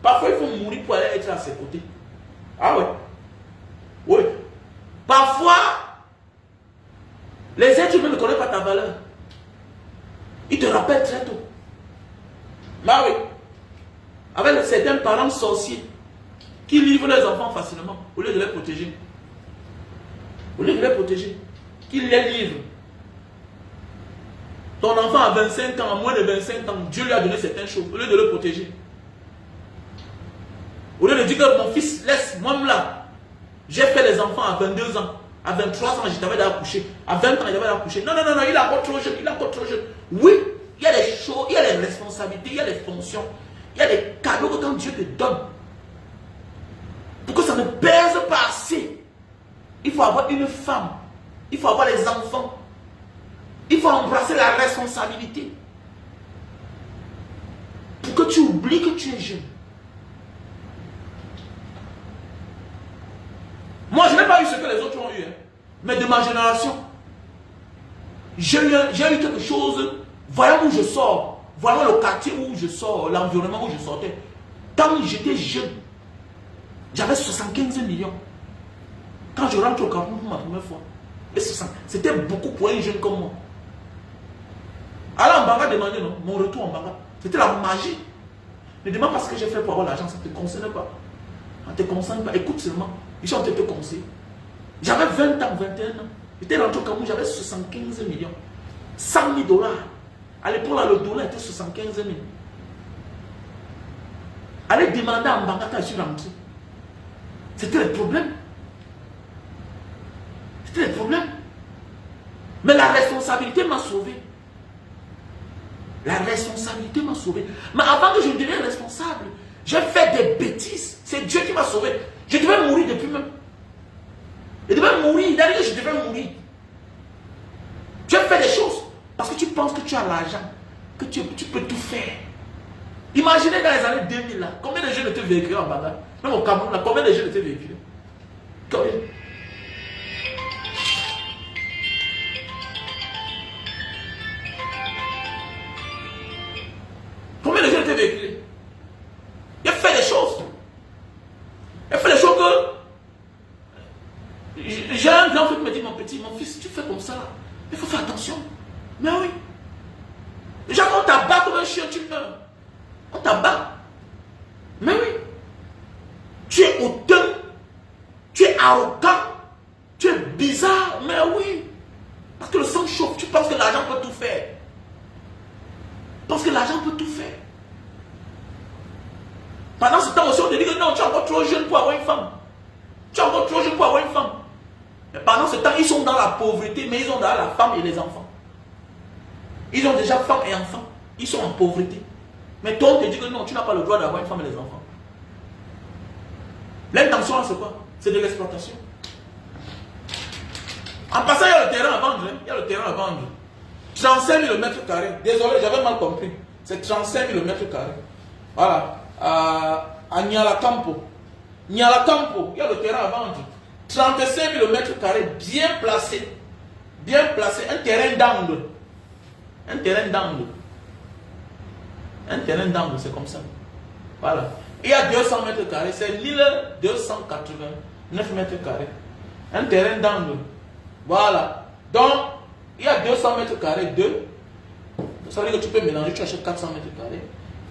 Parfois, il faut mourir pour aller être à ses côtés. Ah ouais. Oui. Parfois, les êtres humains ne connaissent pas ta valeur. Ils te rappellent très tôt. Bah oui. Avec certains parents sorciers qui livrent leurs enfants facilement au lieu de les protéger. Au lieu de les protéger. Qui les livrent. Ton enfant a 25 ans, à moins de 25 ans, Dieu lui a donné certaines choses au lieu de le protéger. Au lieu de dire que mon fils, laisse-moi là. J'ai fait les enfants à 22 ans. À 23 ans, je t'avais déjà couché. À 20 ans, il avait déjà couché. Non, non, non, non, il est encore trop jeune. Il est encore trop jeune. Oui, il y a des choses, il y a des responsabilités, il y a des fonctions. Il y a des cadeaux que quand Dieu te donne. Pour que ça ne pèse pas assez. Il faut avoir une femme. Il faut avoir les enfants. Il faut embrasser la responsabilité. Pour que tu oublies que tu es jeune. Moi, je n'ai pas eu ce que les autres ont eu. Hein. Mais de ma génération, j'ai eu quelque chose. Voyons où je sors. Voyons le quartier où je sors. L'environnement où je sortais. Quand j'étais jeune, j'avais 75 millions. Quand je rentre au Cameroun pour ma première fois, c'était beaucoup pour un jeune comme moi. Alors en Banga, demandez non, mon retour en Banga. C'était la magie. Ne demande pas ce que j'ai fait pour avoir l'argent, ça ne te concerne pas. Ça ne te concerne pas. Écoute seulement. Ici, on te conseille. J'avais 20 ans, 21 ans. J'étais rentré au Cameroun, j'avais 75 millions. 100 000 $. À l'époque, le dollar était 75 000. Allez demander à Mbanga quand je suis rentré. C'était le problème. C'était le problème. Mais la responsabilité m'a sauvé. La responsabilité m'a sauvé. Mais avant que je devienne responsable, j'ai fait des bêtises. C'est Dieu qui m'a sauvé. Je devais mourir depuis même. Je devais mourir. D'ailleurs, je devais mourir. Tu as fait des choses parce que tu penses que tu as l'argent, que tu peux tout faire. Imaginez dans les années 2000, là, combien de jeunes étaient véhiculés en Banga? Même au Cameroun, là, combien de jeunes étaient véhiculés? Combien? Combien de jeunes étaient véhiculés? Il a fait des choses. Il a fait des choses que... J'ai un grand frère qui me dit, mon fils, tu fais comme ça, là. Il faut faire attention. Mais oui. Déjà, quand on t'abat comme un chien, tu meurs. On t'abat. Mais oui. Tu es hautain. Tu es arrogant. Tu es bizarre. Mais oui. Parce que le sang chauffe. Tu penses que l'argent peut tout faire. Parce que l'argent peut tout faire. Pendant ce temps aussi, on te dit que non, tu es encore trop jeune pour avoir une femme. Tu es encore trop jeune pour avoir une femme. Mais pendant ce temps, ils sont dans la pauvreté, mais ils ont dans la femme et les enfants. Ils ont déjà femme et enfants. Ils sont en pauvreté. Mais toi, on te dit que non, tu n'as pas le droit d'avoir une femme et les enfants. L'intention, c'est quoi? C'est de l'exploitation. En passant, il y a le terrain à vendre. Hein? Il y a le terrain à vendre. 35 000 mètres carrés. Désolé, j'avais mal compris. C'est 35 000 mètres carrés. Voilà. À Nyalacampo. Nyalacampo, il y a le terrain à vendre. 35 000 mètres carrés, bien placé. Bien placé. Un terrain d'angle. Un terrain d'angle. Un terrain d'angle, c'est comme ça. Voilà. Il y a 200 mètres carrés, c'est 1289 mètres carrés. Un terrain d'angle. Voilà. Donc, il y a 200 mètres carrés, 2. Ça veut dire que tu peux mélanger, tu achètes 400 mètres carrés.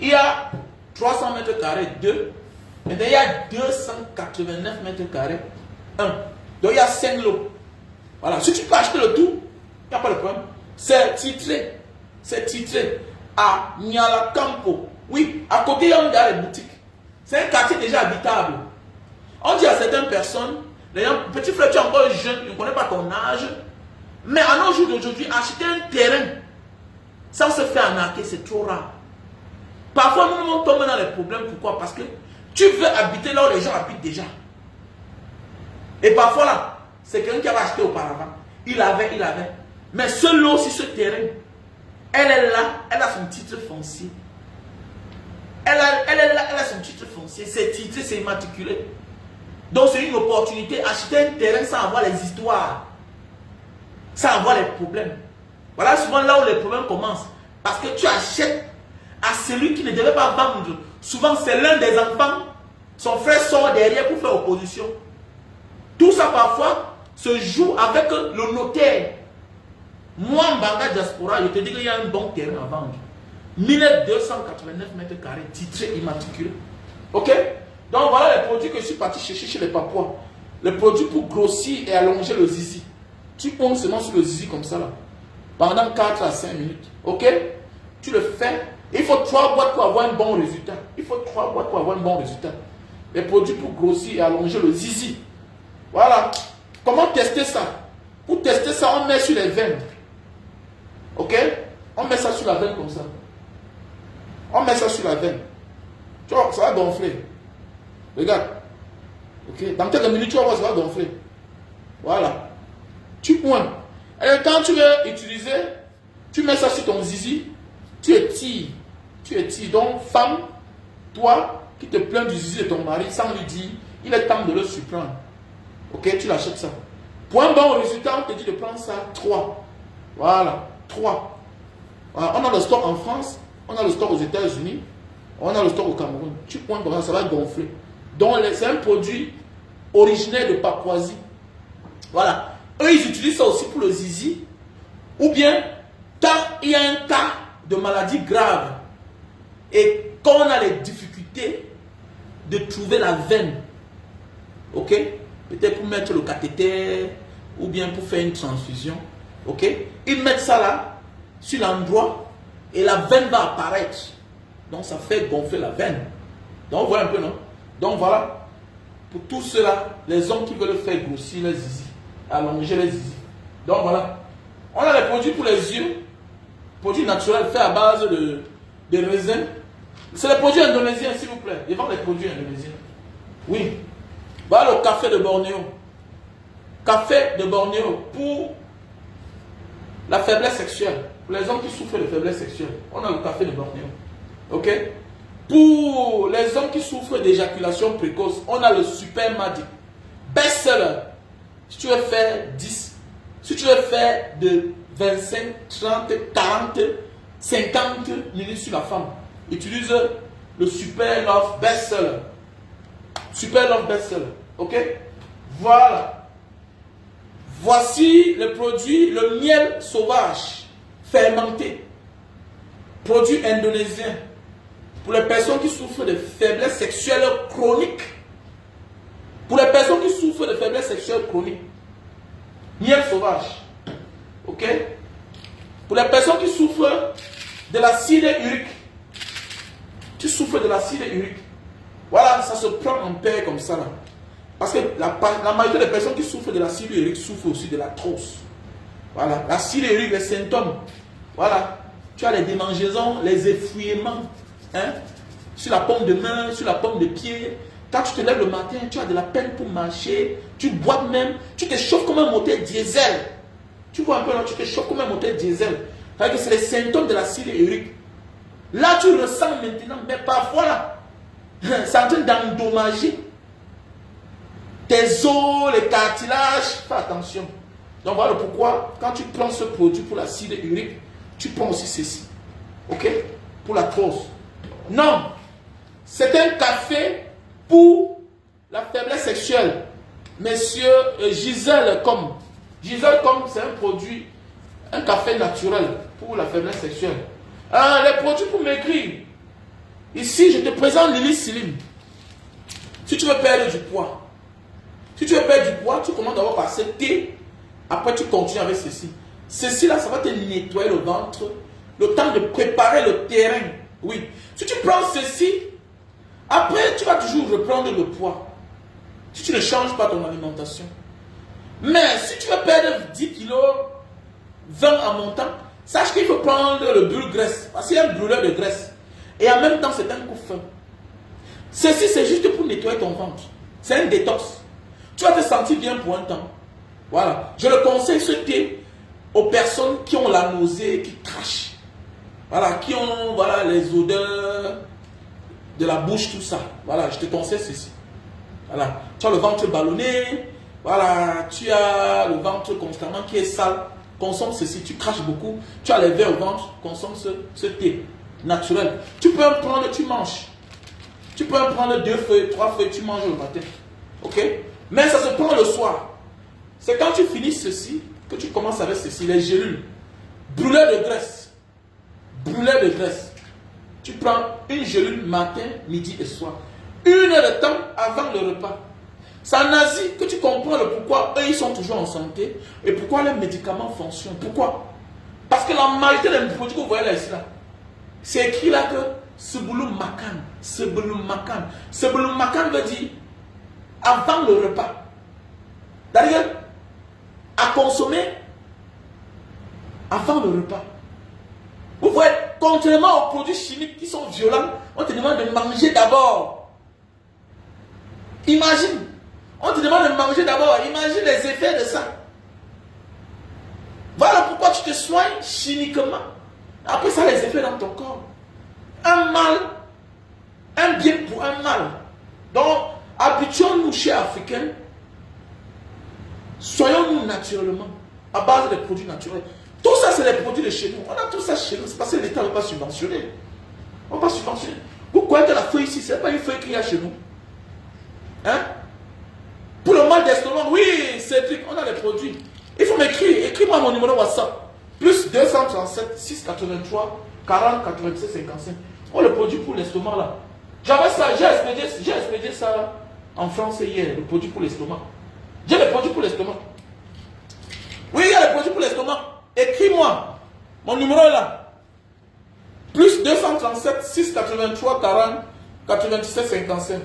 Il y a 300 mètres carrés, 2. Et il y a 289 mètres carrés, 1. Donc, il y a 5 lots. Voilà. Si tu peux acheter le tout, il n'y a pas de problème. C'est titré. C'est titré à Nyalacampo. Oui, à côté, il y a les boutiques. C'est un quartier déjà habitable. On dit à certaines personnes, les gens, petit frère, tu es encore jeune, je ne connais pas ton âge, mais à nos jours d'aujourd'hui, acheter un terrain sans se faire arnaquer, c'est trop rare. Parfois, nous tombons dans les problèmes. Pourquoi? Parce que tu veux habiter là où les gens habitent déjà. Et parfois, là, c'est quelqu'un qui avait acheté auparavant. Il avait. Mais ce lot, si ce terrain, elle est là, elle a son titre foncier. Elle est là, elle a son titre foncier. C'est titré, c'est immatriculé. Donc c'est une opportunité. Acheter un terrain sans avoir les histoires. Sans avoir les problèmes. Voilà souvent là où les problèmes commencent. Parce que tu achètes à celui qui ne devait pas vendre. Souvent c'est l'un des enfants. Son frère sort derrière pour faire opposition. Tout ça parfois se joue avec le notaire. Moi, en Banga Diaspora, je te dis qu'il y a un bon terrain à vendre. 1289 mètres carrés, titré, immatriculé. Ok? Donc voilà les produits que je suis parti chercher chez les Papouas. Les produits pour grossir et allonger le zizi. Tu ponds seulement sur le zizi comme ça là. Pendant 4 à 5 minutes. Ok? Tu le fais. Il faut 3 boîtes pour avoir un bon résultat. Il faut 3 boîtes pour avoir un bon résultat. Les produits pour grossir et allonger le zizi. Voilà. Comment tester ça? Pour tester ça, on met sur les veines. Ok? On met ça sur la veine comme ça. On met ça sur la veine. Tu vois, ça va gonfler. Regarde. Ok? Dans quelques minutes, tu vas voir, ça va gonfler. Voilà. Tu pointes. Et quand tu veux utiliser, tu mets ça sur ton zizi. Tu étires. Tu étires. Donc, femme, toi qui te plains du zizi de ton mari sans lui dire, il est temps de le surprendre. Ok? Tu l'achètes ça. Pour un bon résultat, on te dit de prendre ça 3. Voilà. 3. Voilà. On a le stock en France. On a le stock aux États-Unis. On a le stock au Cameroun. Tu pointes comme ça va gonfler. Donc, c'est un produit originaire de Papouasie. Voilà. Eux, ils utilisent ça aussi pour le zizi. Ou bien, quand il y a un cas de maladie grave et quand on a les difficultés de trouver la veine, ok? Peut-être pour mettre le cathéter ou bien pour faire une transfusion, ok? Ils mettent ça là, sur l'endroit, et la veine va apparaître. Donc, ça fait gonfler la veine. Donc, voilà un peu, non? Donc, voilà. Pour tous ceux-là, les hommes qui veulent faire grossir les zizi, allonger les zizi. Donc, voilà. On a les produits pour les yeux, produits naturels faits à base de raisin. C'est les produits indonésiens, s'il vous plaît. Ils vendent les produits indonésiens. Oui. Voilà le café de Bornéo. Café de Bornéo pour la faiblesse sexuelle. Pour les hommes qui souffrent de faiblesse sexuelle, on a le café de Bornéo. Ok? Pour les hommes qui souffrent d'éjaculation précoce, on a le Super Magic. Best-seller. Si tu veux faire 10, si tu veux faire de 25, 30, 40, 50 minutes sur la femme, utilise le Super Love Best-seller. Super Love Best-seller. Ok? Voilà. Voici le produit, le miel sauvage fermenté. Produit indonésien. Pour les personnes qui souffrent de faiblesse sexuelle chronique. Pour les personnes qui souffrent de faiblesse sexuelle chronique. Miel sauvage. Ok? Pour les personnes qui souffrent de l'acide urique. Tu souffres de l'acide urique. Voilà, ça se prend en paire comme ça là. Parce que la majorité des personnes qui souffrent de l'acide urique souffrent aussi de l'arthrose. Voilà, l'acide urique, les symptômes. Voilà, tu as les démangeaisons, les effouillements. Hein? Sur la paume de main, sur la paume de pied. Quand tu te lèves le matin, tu as de la peine pour marcher. Tu bois même, tu te chauffes comme un moteur diesel. Tu vois un peu là, tu te chauffes comme un moteur diesel. C'est les symptômes de l'acide urique. Là, tu ressens maintenant, mais parfois là, c'est en train d'endommager tes os, les cartilages. Fais attention. Donc voilà pourquoi, quand tu prends ce produit pour l'acide urique, tu prends aussi ceci. Ok? Pour l'arthrose. Non, c'est un café pour la faiblesse sexuelle. Monsieur Gisèle Com. Gisèle Com, c'est un produit, un café naturel pour la faiblesse sexuelle. Les produits pour maigrir. Ici, je te présente Lily Slim. Si tu veux perdre du poids, tu commences d'abord par ce thé. Après, tu continues avec ceci. Ceci là, ça va te nettoyer le ventre. Le temps de préparer le terrain. Oui. Si tu prends ceci, après, tu vas toujours reprendre le poids. Si tu ne changes pas ton alimentation. Mais si tu veux perdre 10 kilos, 20 en montant, sache qu'il faut prendre le brûle graisse. Parce qu'il y a un brûleur de graisse. Et en même temps, c'est un coup fin. Ceci, c'est juste pour nettoyer ton ventre. C'est un détox. Tu vas te sentir bien pour un temps. Voilà. Je le conseille ce thé aux personnes qui ont la nausée, qui crachent. Voilà, qui ont voilà, les odeurs de la bouche, tout ça. Voilà, je te conseille ceci. Voilà. Tu as le ventre ballonné. Voilà, tu as le ventre constamment qui est sale. Consomme ceci, tu craches beaucoup. Tu as les vers au ventre, consomme ce thé naturel. Tu peux en prendre, tu manges. Tu peux en prendre 2 feuilles, 3 feuilles, tu manges le matin. Ok? Mais ça se prend le soir. C'est quand tu finis ceci que tu commences avec ceci, les gélules. Brûleur de graisse. Brûleur de graisse. Tu prends une gélule matin, midi et soir. 1 heure de temps avant le repas. C'est en Asie que tu comprends le pourquoi eux ils sont toujours en santé et pourquoi les médicaments fonctionnent. Pourquoi? Parce que la majorité des produits que vous voyez là, ici, là, c'est écrit là que Sebelum Makan. Sebelum Makan. Sebelum Makan veut dire avant le repas. C'est-à-dire, à consommer avant le repas. Vous voyez, contrairement aux produits chimiques qui sont violents, on te demande de manger d'abord. Imagine, on te demande de manger d'abord. Imagine les effets de ça. Voilà pourquoi tu te soignes chimiquement. Après ça, les effets dans ton corps. Un mal, un bien pour un mal. Donc, habituons-nous chez Africains. Soyons-nous naturellement, à base des produits naturels. Tout ça, c'est les produits de chez nous. On a tout ça chez nous. C'est parce que l'État ne va pas subventionner. On ne va pas subventionner. Vous croyez que la feuille ici, ce n'est pas une feuille qu'il y a chez nous. Hein? Pour le mal d'estomac, oui, c'est truc. On a les produits. Il faut m'écrire. Écris-moi mon numéro WhatsApp. Plus 237 683 40 96 55. Oh, le produit pour l'estomac là. J'avais ça, j'ai expédié ça en France hier. Le produit pour l'estomac. J'ai le produit pour l'estomac. Oui, il y a le produit pour l'estomac. Écris-moi. Mon numéro est là. Plus 237 683 40 97 55.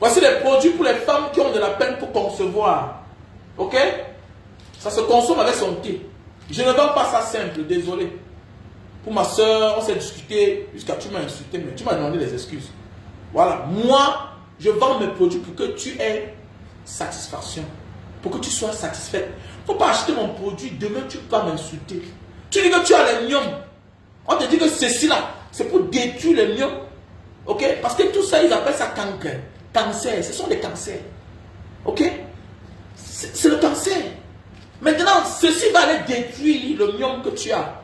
Voici les produits pour les femmes qui ont de la peine pour concevoir. Ok? Ça se consomme avec son thé. Je ne vends pas ça simple, désolé. Pour ma soeur, on s'est discuté jusqu'à tu m'as insulté, mais tu m'as demandé des excuses. Voilà. Moi, je vends mes produits pour que tu aies satisfaction. Pour que tu sois satisfait. Il ne faut pas acheter mon produit, demain tu ne peux pas m'insulter. Tu dis que tu as les myomes. On te dit que ceci là, c'est pour détruire les myomes. Ok? Parce que tout ça, ils appellent ça cancer. Cancer, ce sont des cancers. Ok? C'est le cancer. Maintenant, ceci va aller détruire le myome que tu as.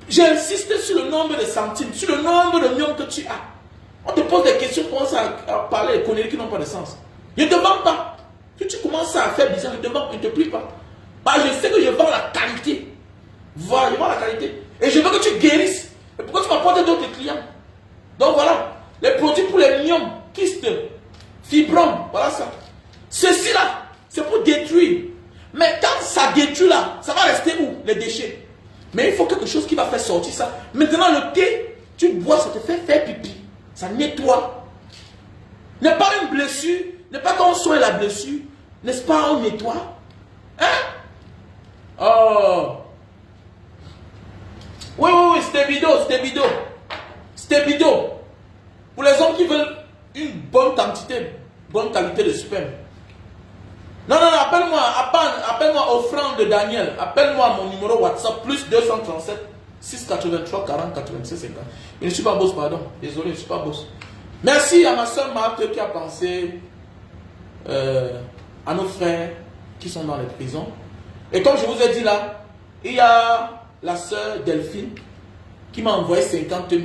J'ai insisté sur le nombre de centimes, sur le nombre de myomes que tu as. On te pose des questions, on commence à parler des conneries qui n'ont pas de sens. Je ne te vends pas. Si tu commences à faire bizarre, je ne te prie pas. Bah, je sais que je vends la qualité. Voilà, je vends la qualité. Et je veux que tu guérisses. Et pourquoi tu m'apportes d'autres clients? Donc voilà, les produits pour les myomes, kystes, fibromes, voilà ça. Ceci là, c'est pour détruire. Mais quand ça détruit là, ça va rester où? Les déchets. Mais il faut quelque chose qui va faire sortir ça. Maintenant, le thé, tu bois, ça te fait faire pipi. Ça nettoie. N'est pas une blessure, n'est pas qu'on soigne la blessure. N'est-ce pas, on nettoie? Hein? Oh! Oui, Stébido. Pour les hommes qui veulent une bonne quantité, bonne qualité de sperme. Non, appelle-moi offrande de Daniel. Appelle-moi à mon numéro WhatsApp, plus 237 683 40 96 50. Je ne suis pas boss, pardon. Désolé, je ne suis pas boss. Merci à ma soeur Marthe qui a pensé à nos frères qui sont dans les prisons. Et comme je vous ai dit là, il y a la soeur Delphine qui m'a envoyé 50 000.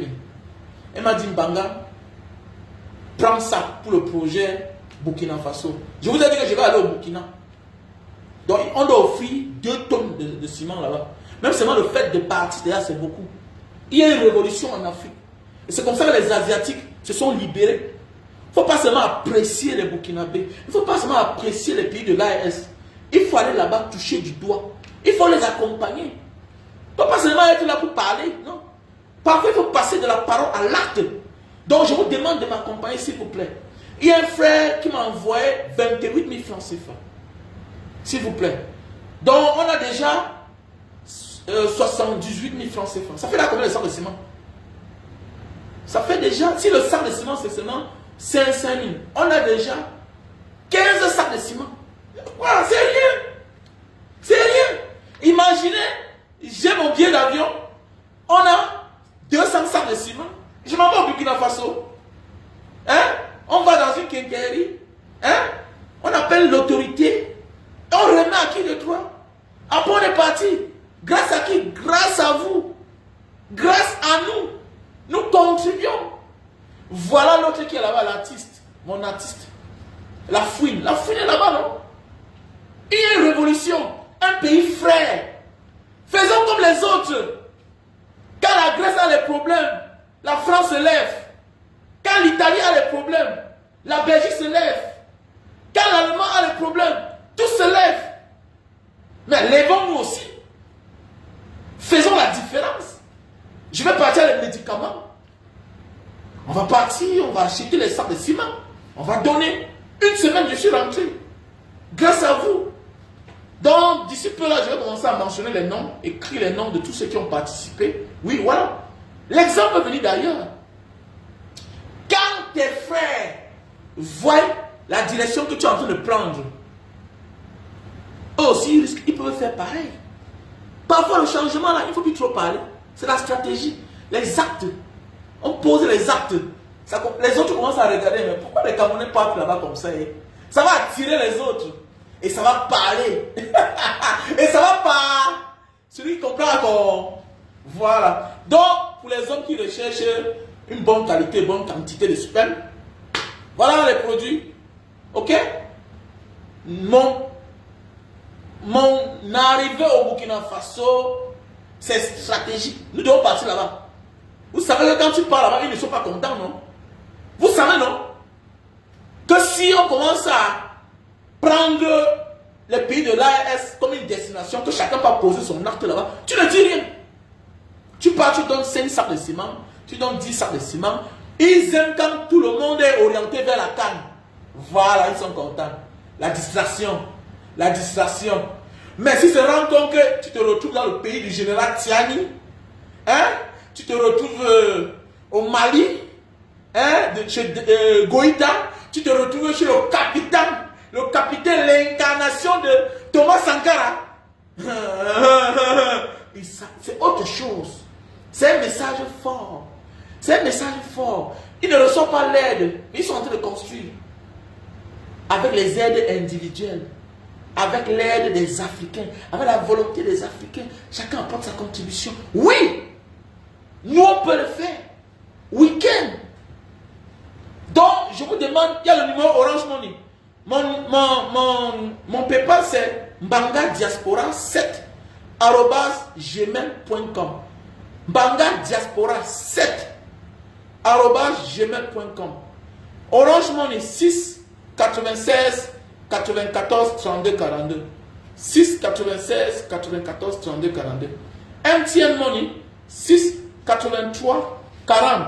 Elle m'a dit, Mbanga, prends ça pour le projet Burkina Faso. Je vous ai dit que je vais aller au Burkina. Donc, on doit offrir 2 tonnes de ciment là-bas. Même seulement le fait de partir, déjà, c'est beaucoup. Il y a une révolution en Afrique. Et c'est comme ça que les Asiatiques se sont libérés. Il ne faut pas seulement apprécier les Burkinabés. Il ne faut pas seulement apprécier les pays de l'AES. Il faut aller là-bas toucher du doigt. Il faut les accompagner. Il ne faut pas seulement être là pour parler. Non. Parfois, il faut passer de la parole à l'acte. Donc, je vous demande de m'accompagner, s'il vous plaît. Il y a un frère qui m'a envoyé 28 000 francs CFA. S'il vous plaît. Donc, on a déjà 78 000 francs CFA. Ça fait là combien de sacs de ciment? Ça fait déjà, si le sac de ciment c'est seulement 5 000, on a déjà 15 sacs de ciment. Voilà, c'est rien. C'est rien. Imaginez, j'ai mon billet d'avion, on a 200 sacs de ciment. Je m'en vais au Burkina Faso. Hein? On va dans une quincaillerie. Hein? On appelle l'autorité. On remet à qui de droit? Après on est parti. Grâce à qui? Grâce à vous. Grâce à nous. Nous contribuons. Voilà l'autre qui est là-bas, l'artiste. Mon artiste. La fouine. La fouine est là-bas, non? Il y a une révolution. Un pays frère. Faisons comme les autres. Quand la Grèce a les problèmes, la France se lève. Quand l'Italie a les problèmes, la Belgique se lève. Quand l'Allemand a les problèmes, tous se lèvent. Mais lèvons-nous aussi. Faisons la différence. Je vais partir avec les médicaments. On va partir, on va acheter les sacs de ciment. On va donner. Une semaine, je suis rentré. Grâce à vous. Donc, d'ici peu là, je vais commencer à mentionner les noms, écrire les noms de tous ceux qui ont participé. Oui, voilà. L'exemple peut venir d'ailleurs. Quand tes frères voient la direction que tu es en train de prendre, eux aussi, ils peuvent faire pareil. Parfois, le changement, là, il ne faut plus trop parler. C'est la stratégie. Les actes. On pose les actes. Les autres commencent à regarder, mais pourquoi les Camerounais partent là-bas comme ça? Ça va attirer les autres. Et ça va parler. Et ça va pas. Celui qui comprend qu'on... Voilà. Donc, pour les hommes qui recherchent une bonne qualité, bonne quantité de sperme, voilà les produits. Ok? Mon arrivée au Burkina Faso, c'est stratégique. Nous devons partir là-bas. Vous savez que quand tu pars là-bas, ils ne sont pas contents, non? Vous savez, non? Que si on commence à prendre les pays de l'AES comme une destination, que chacun va poser son acte là-bas, tu ne dis rien. Tu pars, tu donnes 5 sacs de ciment, tu donnes 10 sacs de ciment. Ils aiment quand tout le monde est orienté vers la canne. Voilà, ils sont contents. La distraction. La distraction. Mais si se rend compte que tu te retrouves dans le pays du général Tiani, hein, tu te retrouves au Mali, hein, chez Goïta, tu te retrouves chez le capitaine, l'incarnation de Thomas Sankara. C'est autre chose. C'est un message fort. C'est un message fort. Ils ne reçoivent pas l'aide, mais ils sont en train de construire. Avec les aides individuelles, avec l'aide des Africains, avec la volonté des Africains, chacun apporte sa contribution. Oui, nous on peut le faire. Week-end. Donc, je vous demande, il y a le numéro Orange Money. Mon PayPal, c'est mbangadiaspora7@gmail.com. mbangadiaspora7@gmail.com. Orange Money 6 96 94 32 42. 6 96 94 32 42. MTN Money 6 83 40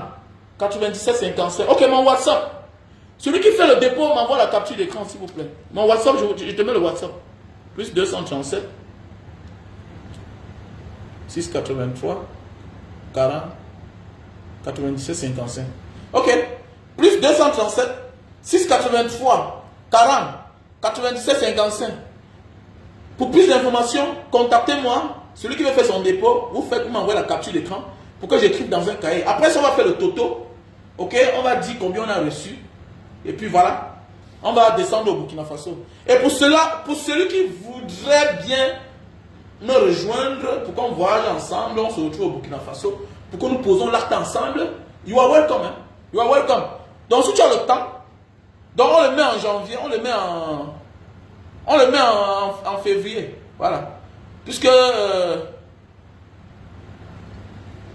97 55. Ok, mon WhatsApp. Celui qui fait le dépôt m'envoie la capture d'écran, s'il vous plaît. Mon WhatsApp, je te mets le WhatsApp. Plus 237 683 40 97 55. Ok. Plus 237 683 40 97 55. Pour plus d'informations, contactez-moi. Celui qui veut faire son dépôt, vous m'envoyez la capture d'écran pour que j'écrive dans un cahier. Après ça, on va faire le toto. Ok, on va dire combien on a reçu. Et puis voilà, on va descendre au Burkina Faso. Et pour cela, pour celui qui voudrait bien me rejoindre, pour qu'on voyage ensemble, on se retrouve au Burkina Faso, pour que nous posons l'acte ensemble, you are welcome. Hein? You are welcome. Donc si tu as le temps, donc on le met en janvier, on le met en février. Voilà. Puisque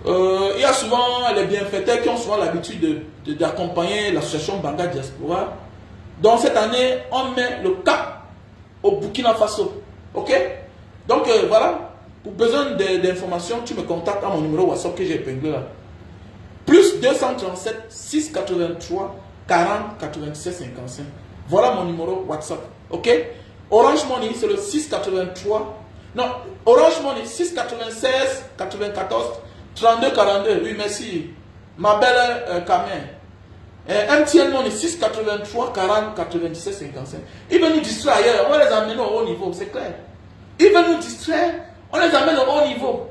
il y a souvent les bienfaiteurs qui ont souvent l'habitude d'accompagner l'association Mbanga Diaspora. Donc cette année, on met le cap au Burkina Faso. Ok? Donc voilà. Pour besoin d'informations, tu me contactes à mon numéro WhatsApp que j'ai épinglé là. Plus 237 683 40 97 55. Voilà mon numéro WhatsApp. Ok? Orange Money, c'est le 683. Non, Orange Money 696 94 32 42. Oui, merci. Ma belle Kamen. MTN Money 683 40 97 55. Ils veulent nous distraire ailleurs. On va les amener au haut niveau, c'est clair. Ils veulent nous distraire. On les amène au haut niveau.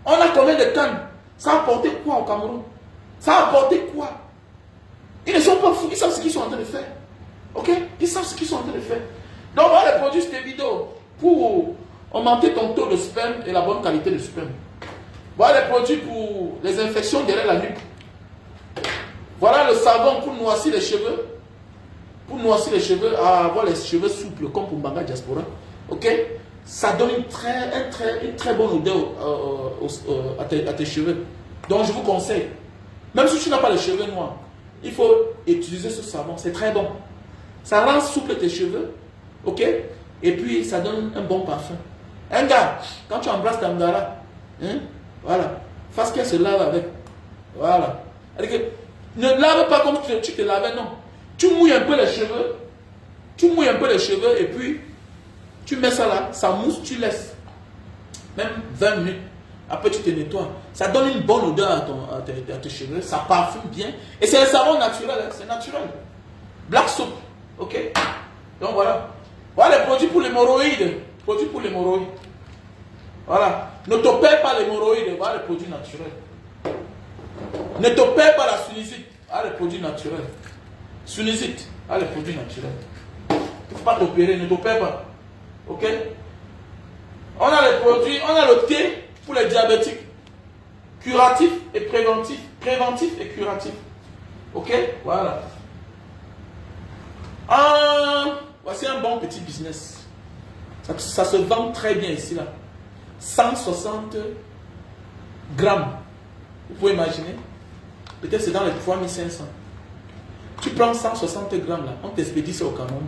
On a combien de cannes? Ça a apporté quoi au Cameroun? Ça a apporté quoi? Ils ne sont pas fous. Ils savent ce qu'ils sont en train de faire. Ok? Ils savent ce qu'ils sont en train de faire. Donc, on va les produire cette vidéo pour augmenter ton taux de sperme et la bonne qualité de sperme. Voilà les produits pour les infections derrière la nuque. Voilà le savon pour noircir les cheveux. Pour noircir les cheveux, avoir les cheveux souples comme pour Mbanga Diaspora. Ok? Ça donne une très bonne odeur à tes cheveux. Donc je vous conseille, même si tu n'as pas les cheveux noirs, il faut utiliser ce savon. C'est très bon. Ça rend souple tes cheveux. Ok? Et puis ça donne un bon parfum. Un gars, quand tu embrasses ta mgara, hein, voilà, fasse qu'elle se lave avec. Voilà. Ne lave pas comme tu te lavais, non. Tu mouilles un peu les cheveux. Tu mouilles un peu les cheveux et puis Tu mets ça là, ça mousse, tu laisses. Même 20 minutes. Après, tu te nettoies. Ça donne une bonne odeur à tes cheveux. Ça parfume bien. Et c'est un savon naturel. Hein, c'est naturel. Black soap. Ok? Donc voilà. Voilà les produits pour l'hémorroïde. Produits pour l'hémorroïde. Voilà. Ne te perds pas l'hémorroïde. Voilà les produits naturels. Ne te perds pas la sinusite. Voilà les produits naturels. Sinusite. Voilà les produits naturels. Il ne faut pas t'opérer. Ne te perds pas. Ok? On a les produits. On a le thé pour les diabétiques. Curatif et préventif. Préventif et curatif. Ok? Voilà. Voici un bon petit business. Ça se vend très bien ici là. 160 grammes. Vous pouvez imaginer. Peut-être c'est dans les 3500. Tu prends 160 grammes là. On t'expédie ça au Cameroun.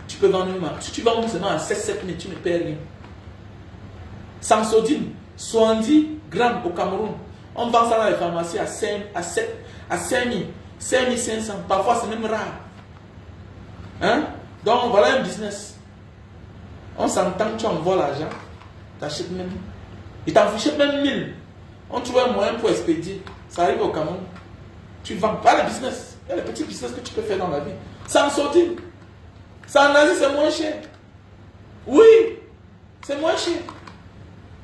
Tu peux vendre si tu vends seulement à 7 000, tu ne perds rien. Sansodine, 70 grammes au Cameroun. On vend ça dans les pharmacies à 5 000, 5500. Parfois c'est même rare. Hein? Donc voilà un business. On s'entend, tu envoies l'argent, tu achètes même. Il t'en fiche même 1000. On trouve un moyen pour expédier. Ça arrive au Cameroun. Tu vends pas le business. Il y a les petits business que tu peux faire dans la vie. Sans sortir. Ça en Asie, c'est moins cher. Oui, c'est moins cher.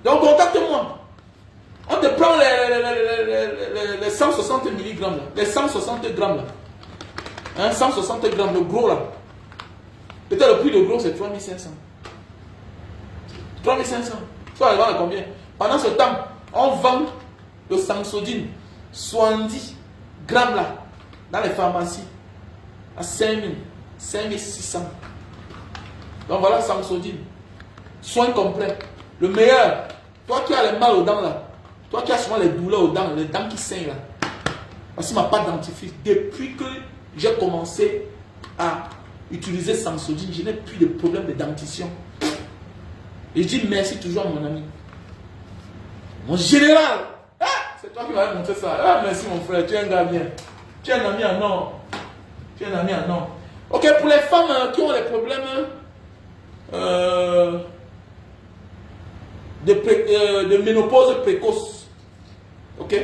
Donc contacte-moi. On te prend les 160 mg là. Les 160 grammes là. Hein, 160 grammes, le gros là. Peut-être le prix de gros c'est 3500. 3500. Ça va à combien? Pendant ce temps, on vend le Sansodine 70 grammes là dans les pharmacies à 5000, 5600. Donc voilà Sansodine. Soin complet. Le meilleur. Toi qui as les mal aux dents là. Toi qui as souvent les douleurs aux dents, les dents qui saignent là. Voici ma pâte dentifrice. Depuis que j'ai commencé à utiliser Sansodine, je n'ai plus de problème de dentition. Et je dis merci toujours à mon ami. Mon général. Ah, c'est toi qui m'avais montré ça. Ah, merci mon frère, tu es un gars bien. Tu es un ami en or. Tu es un ami en or. Ok, pour les femmes qui ont les problèmes de ménopause précoce. Ok.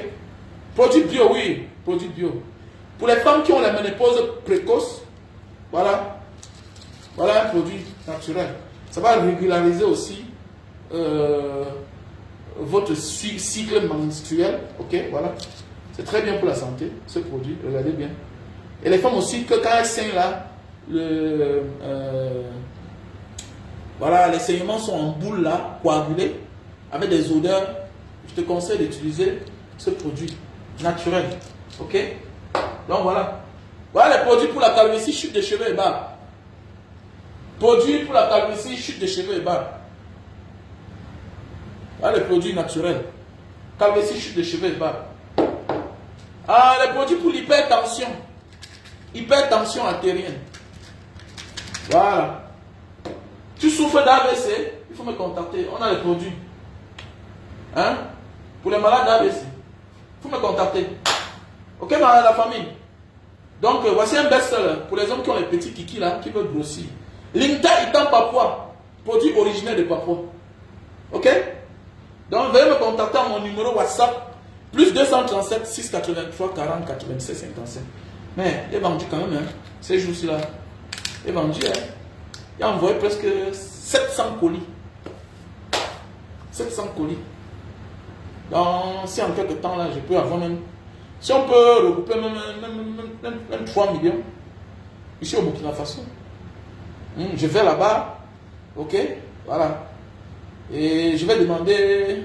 Produit bio, oui. Produit bio. Pour les femmes qui ont la ménopause précoce, voilà. Voilà un produit naturel. Ça va régulariser aussi votre cycle menstruel. Ok, voilà. C'est très bien pour la santé, ce produit. Regardez bien. Et les femmes aussi, que quand elles saignent là, voilà, les saignements sont en boule là, coagulés, avec des odeurs. Je te conseille d'utiliser ce produit naturel. Ok? Donc voilà. Voilà les produits pour la calvitie, chute de cheveux et barbe. Produits pour la calvitie, chute de cheveux et barbe. Voilà les produits naturels. Calvitie, chute de cheveux et barbe. Ah, les produits pour l'hypertension. Hypertension artérienne. Voilà. Tu souffres d'AVC, il faut me contacter. On a les produits. Hein? Pour les malades d'AVC, il faut me contacter. Ok, la famille. Donc, voici un best-seller pour les hommes qui ont les petits kikis là, qui veulent grossir. Linta Itam Papua, produit originaire de Papua. Ok? Donc, veuillez me contacter à mon numéro WhatsApp, plus 237 683 40 96 57. Mais, il est vendu quand même, hein, ces jours-ci là. Il est vendu, hein. Il a envoyé presque 700 colis. 700 colis. Donc, si en quelques temps là, je peux avoir même. Si on peut regrouper même 3 millions, ici au Burkina Faso. Je vais là-bas, ok, voilà. Et je vais demander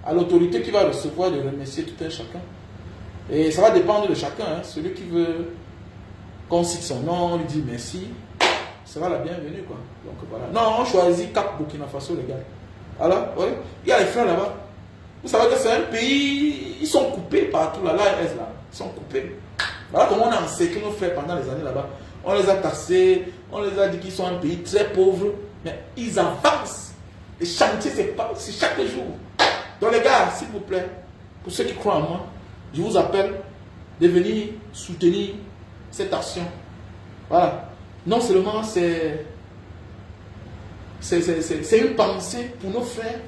à l'autorité qui va recevoir de remercier tout un chacun. Et ça va dépendre de chacun, hein. Celui qui veut qu'on cite son nom, on lui dit merci, sera la bienvenue, quoi. Donc voilà. Non, on choisit Cap Burkina Faso, les gars. Voilà, ouais. Il y a les frères là-bas. Vous savez que c'est un pays, ils sont coupés partout, là, l'ARS là, ils sont coupés. Voilà comment on a encerclé nos frères pendant les années là-bas. On les a taxés, on les a dit qu'ils sont un pays très pauvre, mais ils avancent. Les chantiers, c'est chaque jour. Donc les gars, s'il vous plaît, pour ceux qui croient en moi, je vous appelle de venir soutenir cette action. Voilà. Non seulement c'est c'est une pensée pour nos frères.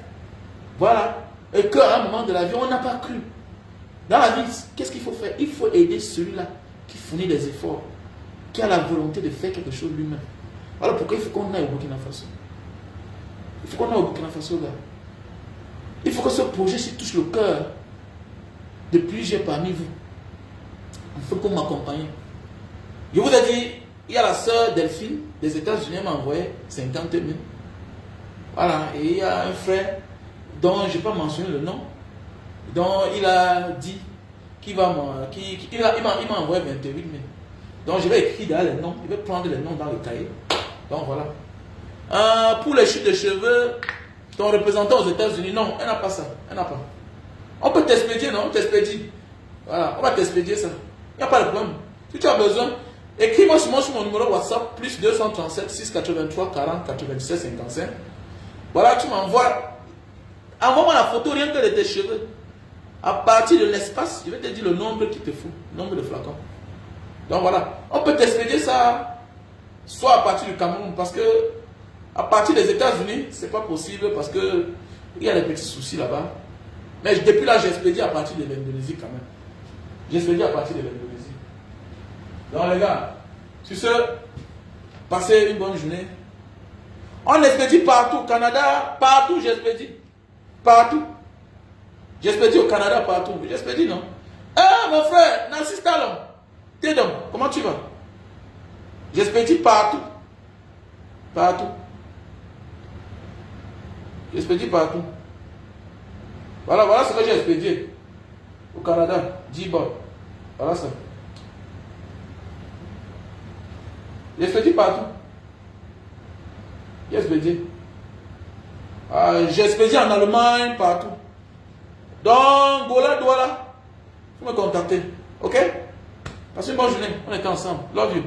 Voilà. Et qu'à un moment de la vie, on n'a pas cru. Dans la vie, qu'est-ce qu'il faut faire? Il faut aider celui-là qui fournit des efforts, qui a la volonté de faire quelque chose lui-même. Voilà pourquoi il faut qu'on aille au Burkina Faso. Il faut qu'on aille au Burkina Faso, là. Il faut que ce projet touche le cœur de plusieurs parmi vous. Il faut qu'on m'accompagne. Je vous ai dit, il y a la sœur Delphine des États-Unis, elle m'a envoyé 50 000. Voilà, et il y a un frère dont je n'ai pas mentionné le nom, dont il a dit qu'il va il m'a envoyé 28 000. Donc je vais écrire derrière les noms, je vais prendre les noms dans le cahier. Donc voilà. Pour les chutes de cheveux, ton représentant aux États-Unis, non, elle n'a pas ça. Elle n'a pas. On peut t'expédier, non? On t'expédie. Voilà, on va t'expédier ça. Il n'y a pas de problème. Si tu as besoin, écris-moi sur mon numéro WhatsApp, plus 237 683 40 97 55. Voilà, tu m'envoies. Envoie-moi la photo rien que de tes cheveux. À partir de l'espace, je vais te dire le nombre qu'il te faut, le nombre de flacons. Donc voilà, on peut t'expédier ça, soit à partir du Cameroun, parce que à partir des États-Unis, c'est pas possible parce que il y a des petits soucis là-bas. Mais depuis là, j'expédie à partir de l'Indonésie quand même. J'expédie à partir de l'Indonésie. Donc les gars, sur ce, passez une bonne journée. On expédie partout, au Canada, partout j'expédie. Partout. J'expédie au Canada, partout. J'expédie, non? Mon frère, Narcisse Talon, Tédom, comment tu vas? J'expédie partout. Partout. J'expédie partout. Voilà ce que j'ai expédié. Au Canada, J-Bot. Voilà ça. J'expédie partout. J'expédie. J'expédie en Allemagne, partout. Donc, voilà. Vous me contactez. Ok? Passez une bonne journée. On est ensemble. Love you.